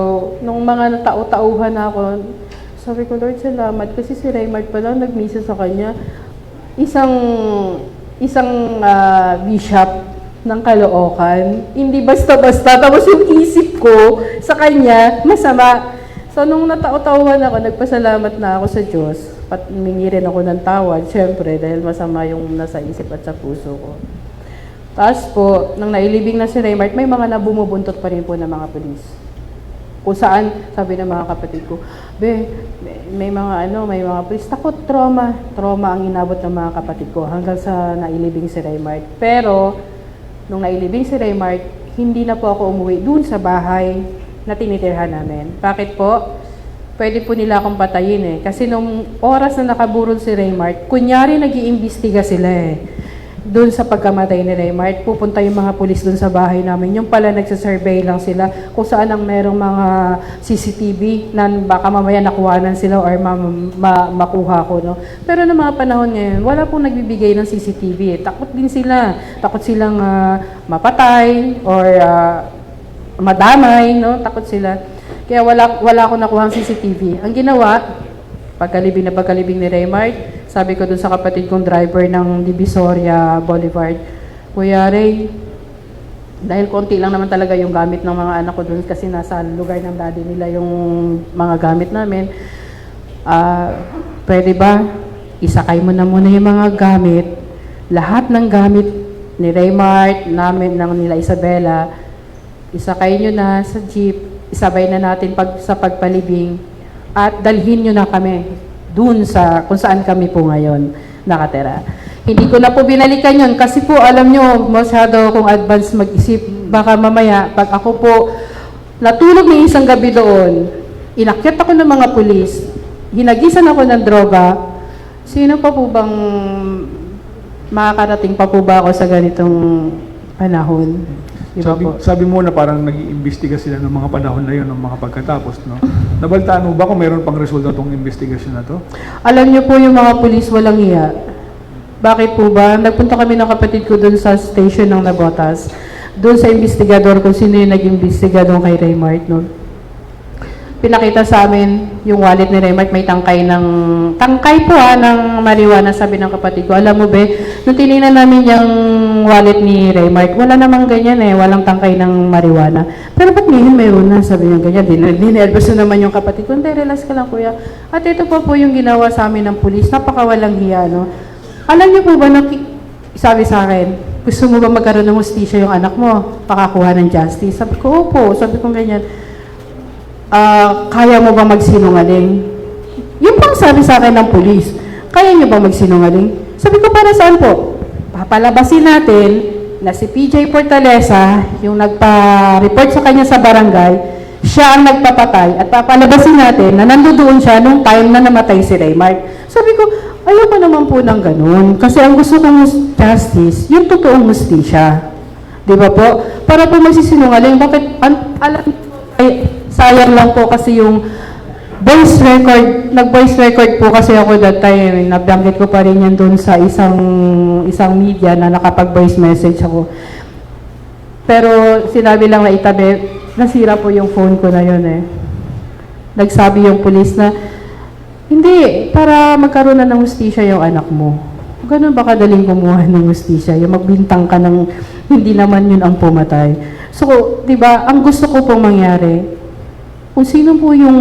nung mga natau-tauhan ako, sabi ko, Lord, salamat. Kasi si Raymart pala nagmisa sa kanya. Isang bishop ng Caloocan. Hindi basta-basta. Tapos yung isip ko sa kanya, masama. So, nung natau-tauhan ako, nagpasalamat na ako sa Diyos. Humingi rin ako ng tawad, syempre, dahil masama yung nasa isip at sa puso ko. Tapos po, nang nailibing na si Raymart, may mga nabumubuntot pa rin po ng mga pulis. Kung saan, sabi ng mga kapatid ko, may mga pulis, takot, trauma ang inabot ng mga kapatid ko hanggang sa nailibing si Raymart. Pero, nung nailibing si Raymart, hindi na po ako umuwi dun sa bahay na tinitirhan namin. Bakit po? Pwede po nila akong patayin eh. Kasi nung oras na nakaburol si Raymart, kunyari nag-iimbestiga sila eh. Doon sa pagkamatay ni Raymart, pupunta yung mga pulis doon sa bahay namin. Yung pala nagsasurvey lang sila kung saan ang merong mga CCTV na baka mamaya nakuhanan sila or makuha ko. No? Pero noong mga panahon ngayon, wala pong nagbibigay ng CCTV. Takot din sila. Takot silang mapatay or madamay. No? Takot sila. Kaya wala akong nakuhang CCTV. Ang ginawa, pagkalibing ni Raymart, sabi ko dun sa kapatid kong driver ng Divisoria Boulevard, Kuya Ray, dahil konti lang naman talaga yung gamit ng mga anak ko dun kasi nasa lugar ng daddy nila yung mga gamit namin, pwede ba isakay mo na muna yung mga gamit, lahat ng gamit ni Raymart, namin, ng nila Isabela, isakay nyo na sa jeep, isabay na natin sa pagpalibing at dalhin nyo na kami dun sa kung saan kami po ngayon nakatira. Hindi ko na po binalikan yun kasi po alam nyo, masyado akong advance mag-isip. Baka mamaya, pag ako po natulog ng isang gabi doon, inakyat ako ng mga pulis, hinagisan ako ng droga, sino pa po bang makakarating pa po ba ako sa ganitong panahon? Diba sabi mo na parang nag-iimbestiga sila ng mga panahon na yun, ng mga pagkatapos, no? Nabaltaan mo ba kung mayroon pang resulta itong investigasyon na to? Alam niyo po yung mga pulis walang iya. Bakit po ba? Nagpunta kami ng kapatid ko doon sa station ng Nabotas. Doon sa investigador kung sino yung nag-imbestiga doon kay Raymart, no? Pinakita sa amin yung wallet ni Raymart, may tangkay po ng marijuana, sabi ng kapatid ko. Alam mo ba, nung tinignan namin yung wallet ni Raymart, wala namang ganyan eh, walang tangkay ng marijuana. Pero ba't ngayon mayroon na, sabi niya ganyan, dinelbos na naman yung kapatid ko. Hindi, relax ka lang kuya. At ito po yung ginawa sa amin ng pulis, napakawalang hiya, no? Alam niyo po ba, sabi sa akin, gusto mo ba magkaroon ng hustisya yung anak mo, pakakuha ng justice? Sabi ko, opo, sabi ko ganyan. Kaya mo ba magsinungaling? Yung pang sabi sa akin ng pulis, kaya niyo ba magsinungaling? Sabi ko, para saan po? Papalabasin natin na si PJ Fortaleza, yung nagpa-report sa kanya sa barangay, siya ang nagpapatay at papalabasin natin na nandoon siya nung time na namatay si Raymart. Sabi ko, ayoko naman po ng ganun. Kasi ang gusto kong justice, yung totoong hustisya. Di ba po? Para po magsisinungaling, bakit, sayang lang po kasi yung voice record, nag-voice record po kasi ako that time, nabanggit ko pa rin yan doon sa isang media na nakapag-voice message ako. Pero sinabi lang na itabi, nasira po yung phone ko na yun eh. Nagsabi yung pulis na, hindi, para magkaroon na ng hustisya yung anak mo. Ganun ba kadaling kumuha ng hustisya? Yung magbintang ka ng hindi naman yun ang pumatay. So, di ba, ang gusto ko pong mangyari, kung sino po yung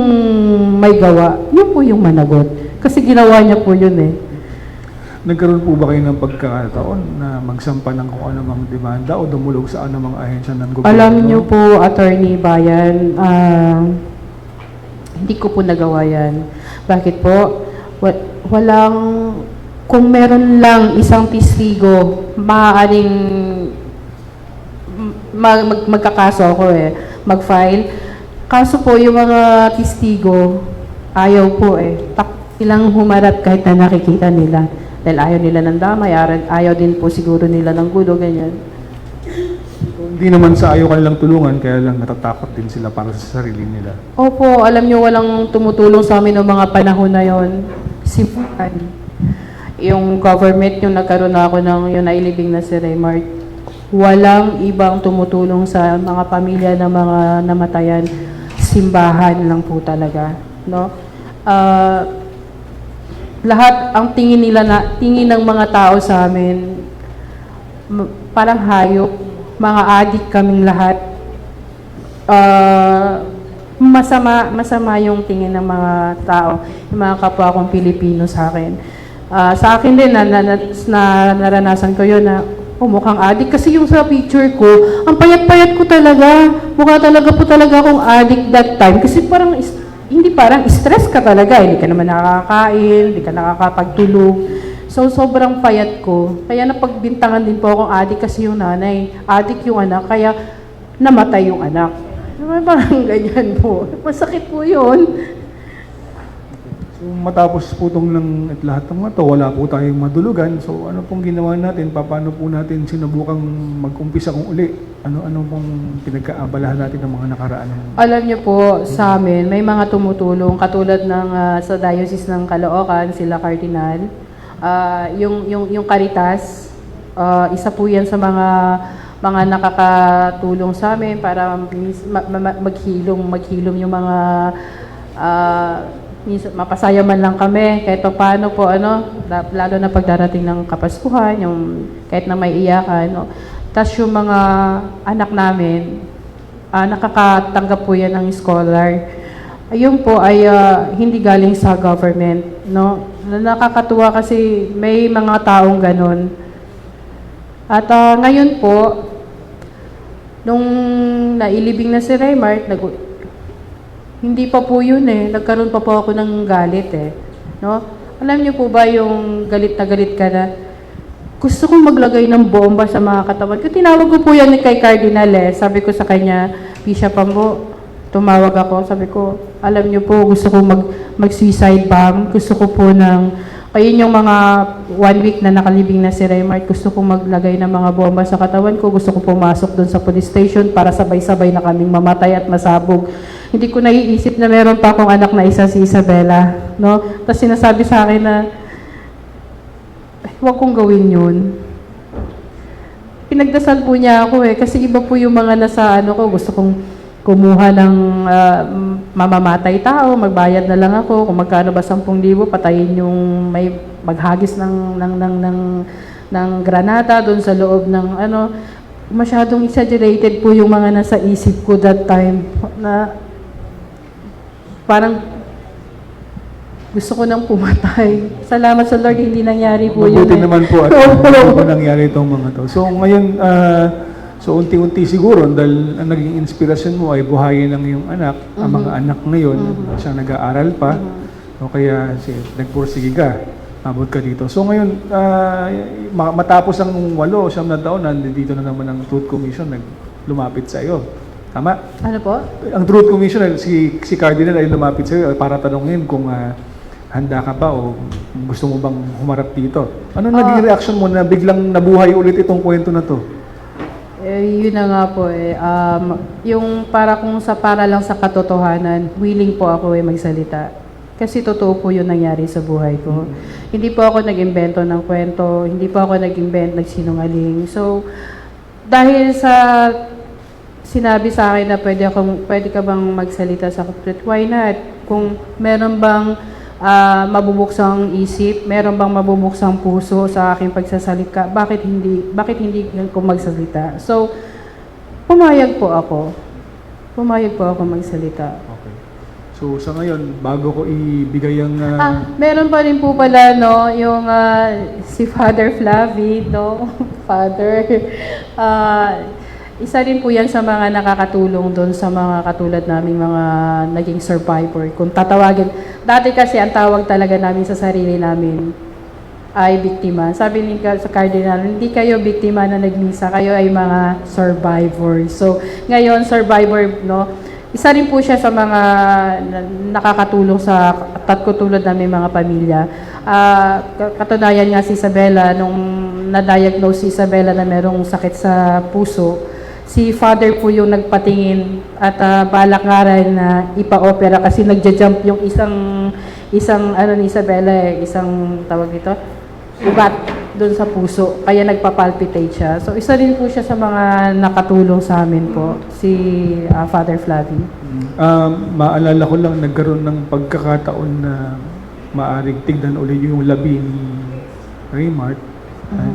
may gawa, yun po yung managot. Kasi ginawa niya po yun eh. Nagkaroon po ba kayo ng pagkakataon na magsampa ng kung anumang demanda o dumulog sa anumang ahensya ng gobyerno? Alam niyo po, Attorney Bayan, hindi ko po nagawa yan. Bakit po? Walang, kung meron lang isang testigo, maaaring magkakaso ako eh, mag-file. Kaso po, yung mga testigo, ayaw po eh. Silang humarap kahit na nakikita nila. Dahil ayaw nila ng damay, ayaw din po siguro nila ng gulo, ganyan. hindi naman sa ayaw kanilang tulungan, kaya lang natatakot din sila para sa sarili nila. Opo, alam nyo, walang tumutulong sa amin noong mga panahon na yon. Sipuan. Yung government, yung nagkaroon na ako ng yung nailibing na si Raymart, walang ibang tumutulong sa mga pamilya ng mga namatayan. Simbahan lang po talaga. No? Lahat ang tingin nila tingin ng mga tao sa amin, parang hayop, mga adik kaming lahat. Masama yung tingin ng mga tao, yung mga kapwa kong Pilipino sa akin. Sa akin din, naranasan ko yun na mukhang adik. Kasi yung sa picture ko, ang payat-payat ko talaga. Mukha talaga po talaga akong adik that time. Kasi parang, hindi parang stress ka talaga. Hindi ka naman nakakakain, hindi ka nakakapagtulog. So, sobrang payat ko. Kaya napagbintangan din po akong adik kasi yung nanay. Adik yung anak, kaya namatay yung anak. Parang ganyan po. Masakit po yun. So, matapos po itong lahat ng mga to, wala po tayong madulugan. So, ano pong ginawa natin? Paano po natin sinubukang mag-umpisa kung uli? Ano pong pinagkaabalahan natin ng mga nakaraan? Alam niyo po, sa amin, may mga tumutulong. Katulad ng sa Diocese ng Caloocan, sila Cardinal. Yung Caritas, isa po yan sa mga nakakatulong sa amin para maghilom yung mga mapasaya man lang kami kahit paano po lalo na pagdarating ng Kapaskuhan, yung kahit na may iyakan, no? Tas yung mga anak namin nakakatanggap po yan ng scholar. Ayun po ay hindi galing sa government, no? Nakakatuwa kasi may mga taong ganun. At ngayon po, nung nailibing na si Raymart, hindi pa po yun nagkaroon pa po ako ng galit no? Alam niyo po ba yung galit na galit ka na, gusto kong maglagay ng bomba sa mga katawan ko. Tinawag ko po yan kay Cardinal Sabi ko sa kanya, Bishop Ambo, tumawag ako, sabi ko, alam niyo po, gusto ko mag-suicide bomb. Gusto ko po ayun yung mga 1 week na nakalibing na si Raymart, gusto ko maglagay ng mga bomba sa katawan ko. Gusto ko pumasok doon sa police station para sabay-sabay na kaming mamatay at masabog. Hindi ko naiisip na meron pa akong anak na isa, si Isabela. No? Tapos sinasabi sa akin na, huwag kong gawin yun. Pinagdasal po niya ako kasi iba po yung mga nasa ko, gusto kong kumuha ng mamamatay tao, magbayad na lang ako, kung magkano ba 10,000, patayin yung may maghagis ng granata doon sa loob ng masyadong exaggerated po yung mga nasa isip ko that time na parang gusto ko nang pumatay. Salamat sa Lord, hindi nangyari po yun. Mabuti naman po at hindi po nangyari itong mga to. So ngayon, so unti-unti siguro, dahil ang naging inspirasyon mo ay buhayin ng iyong anak, ang mga anak ngayon, siya nag-aaral pa, o kaya nagpursige ka, abot ka dito. So ngayon, matapos ang 8-9 na taon, nandito na naman ang Truth Commission, lumapit sa iyo. Tama? Ano po? Ang Truth Commission, si Cardinal ay lumapit sa iyo para tanungin kung handa ka pa o gusto mo bang humarap dito. Ano naging reaction mo na biglang nabuhay ulit itong kwento na to? Yun na nga po yung para lang sa katotohanan, willing po ako magsalita. Kasi totoo po yun nangyari sa buhay ko. Hindi po ako nag-imbento ng kwento, hindi po ako nagsinungaling. So, dahil sa sinabi sa akin na pwede ka bang magsalita sa corporate, why not? Kung meron bang mabubuksang isip, meron bang mabubuksang puso sa aking pagsasalita, bakit hindi ko magsalita? So, pumayag po ako magsalita. Okay. So, sa ngayon, bago ko ibigay ang... meron pa rin po pala, no, yung si Father Flavi, no? Father, isa rin po yan sa mga nakakatulong doon sa mga katulad naming mga naging survivor. Kung tatawagin, dati kasi ang tawag talaga namin sa sarili namin ay biktima. Sabi ni sa Cardinal, hindi kayo biktima na nagmisa, kayo ay mga survivors. So, ngayon, survivor, no, isa rin po siya sa mga nakakatulong sa katulad namin mga pamilya. Katunayan nga si Isabela, nung na-diagnose si Isabela na merong sakit sa puso, Si Father po yung nagpatingin at balak nga rin na ipa-opera kasi nagja-jump yung isang ano ni Isabela isang tawag dito, ugat doon sa puso, kaya nagpa-palpitate siya. So isa rin po siya sa mga nakatulong sa amin po, si Father Flavie. Maalala ko lang, nagkaroon ng pagkakataon na maaring tignan ulit yung labi ni Raymart.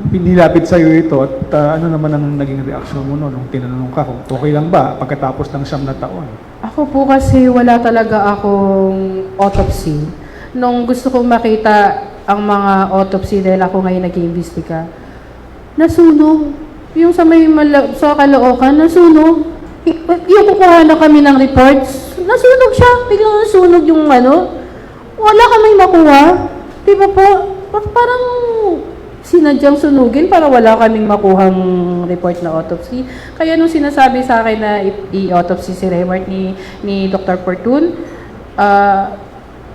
Pinilapit sa iyo ito at ano naman ang naging reaksyon mo nung tinanong ka kung okay lang ba pagkatapos ng 9 na taon? Ako po kasi wala talaga akong autopsy. Nung gusto kong makita ang mga autopsy dahil ako ngayon nag-iimbestiga, nasunog. Yung sa sa Caloocan, nasunog. Yung kukuha na kami ng reports, nasunog siya. Biglang nasunog yung ano. Wala kaming makuha. Di ba po? Parang sinadyang sunugin para wala kaming makuhang report na autopsy. Kaya nung sinasabi sa akin na i-autopsy si Raymart ni Dr. Fortun,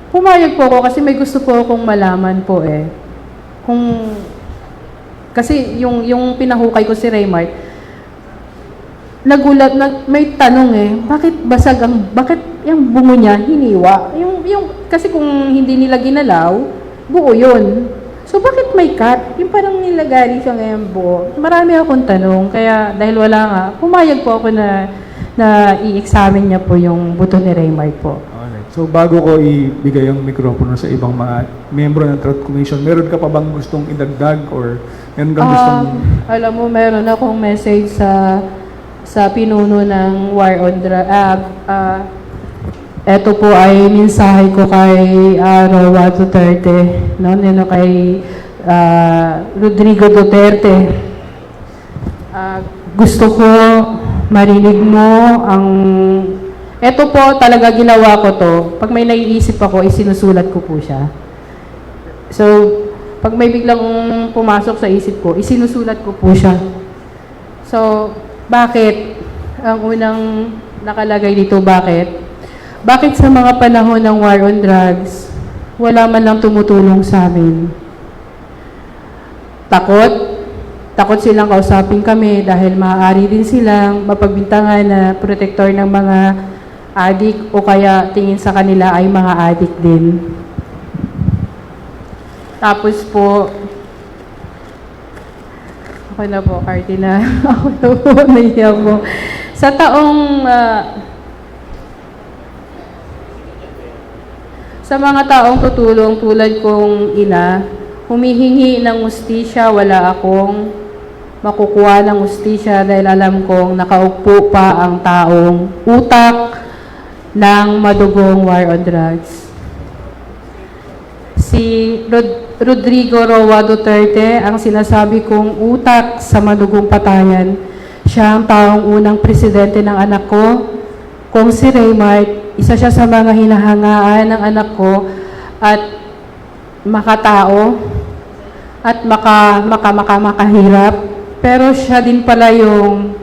pumayag po ako kasi may gusto po akong malaman po kasi yung pinahukay ko si Raymart, nagulat na may tanong bakit yung bungo niya hiniwa? Kasi kung hindi nila ginalaw, buo yun. So, bakit may cut? Yung parang nilagari siya ngayon buo. Marami akong tanong. Kaya, dahil wala nga, pumayag po ako na i-examine niya po yung buto ni Raymart po. Alright. So, bago ko ibigay ang mikropono sa ibang mga membro ng Truth Commission, meron ka pa bang gustong idagdag or meron kang gustong... Alam mo, meron akong message sa pinuno ng War on Drugs. Ito po ay mensahe ko kay Roa Duterte, no? Kay Rodrigo Duterte. Gusto ko marinig mo ang... Ito po talaga ginawa ko to. Pag may naiisip ako, isinusulat ko po siya. So, pag may biglang pumasok sa isip ko, isinusulat ko po siya. So, bakit? Ang unang nakalagay dito, bakit? Bakit sa mga panahon ng war on drugs, wala man lang tumutulong sa amin? Takot? Takot silang kausapin kami dahil maaari din silang mapagbintangan na protektor ng mga adik o kaya tingin sa kanila ay mga adik din. Tapos po, ako na po, Cardina. Ako na po, naiyak po. Sa mga taong tutulong tulad kong ina, humihingi ng ustisya, wala akong makukuha ng ustisya dahil alam kong nakaupo pa ang taong utak ng madugong war on drugs. Si Rodrigo Roa Duterte, ang sinasabi kong utak sa madugong patayan, siya ang taong unang presidente ng anak ko. Kung si Raymart, isa siya sa mga hinahangaan ng anak ko at makatao at makahirap. Pero siya din pala yung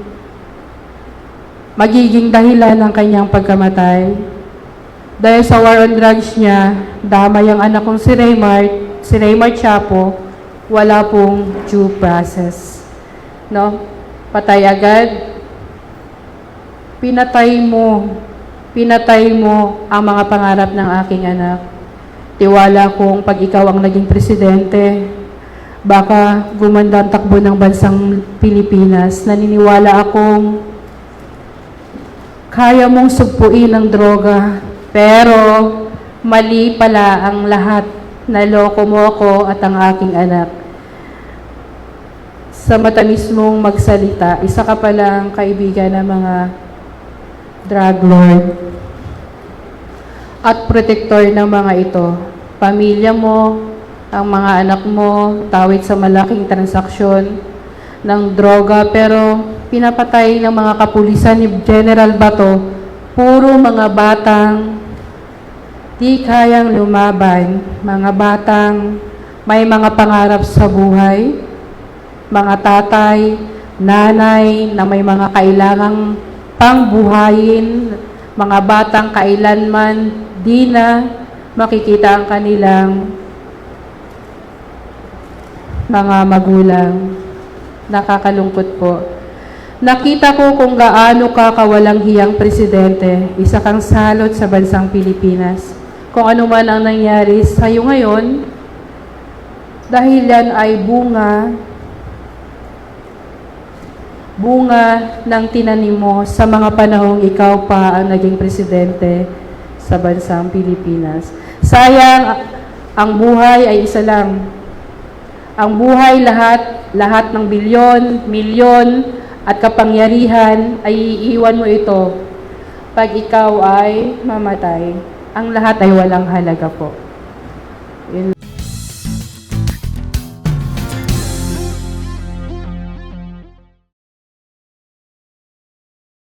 magiging dahilan ng kanyang pagkamatay. Dahil sa war on drugs niya, damay ang anak kong si Raymart Chapo, wala pong due process. No? Patay agad. Pinatay mo ang mga pangarap ng aking anak. Tiwala kong pag ikaw ang naging presidente, baka gumanda ang takbo ng bansang Pilipinas. Naniniwala akong kaya mong sugpuin ang droga, pero mali pala ang lahat. Naloko mo ako at ang aking anak. Sa matamis mong magsalita, isa ka palang kaibigan ng mga drug lord at protector ng mga ito. Pamilya mo, ang mga anak mo, tawid sa malaking transaksyon ng droga, pero pinapatay ng mga kapulisan ni General Bato, puro mga batang di kayang lumaban, mga batang may mga pangarap sa buhay, mga tatay, nanay na may mga kailangang pangbuhayin, mga batang kailanman di na makikita ang kanilang mga magulang. Nakakalungkot po. Nakita ko kung gaano ka kawalang hiyang presidente, isa kang salot sa bansang Pilipinas. Kung ano man ang nangyari sa'yo ngayon, dahil yan ay bunga ng tinanim mo sa mga panahong ikaw pa ang naging presidente sa bansang Pilipinas. Sayang, ang buhay ay isa lang. Ang buhay lahat ng bilyon, milyon, at kapangyarihan ay iiwan mo ito pag ikaw ay mamatay. Ang lahat ay walang halaga po. Yun.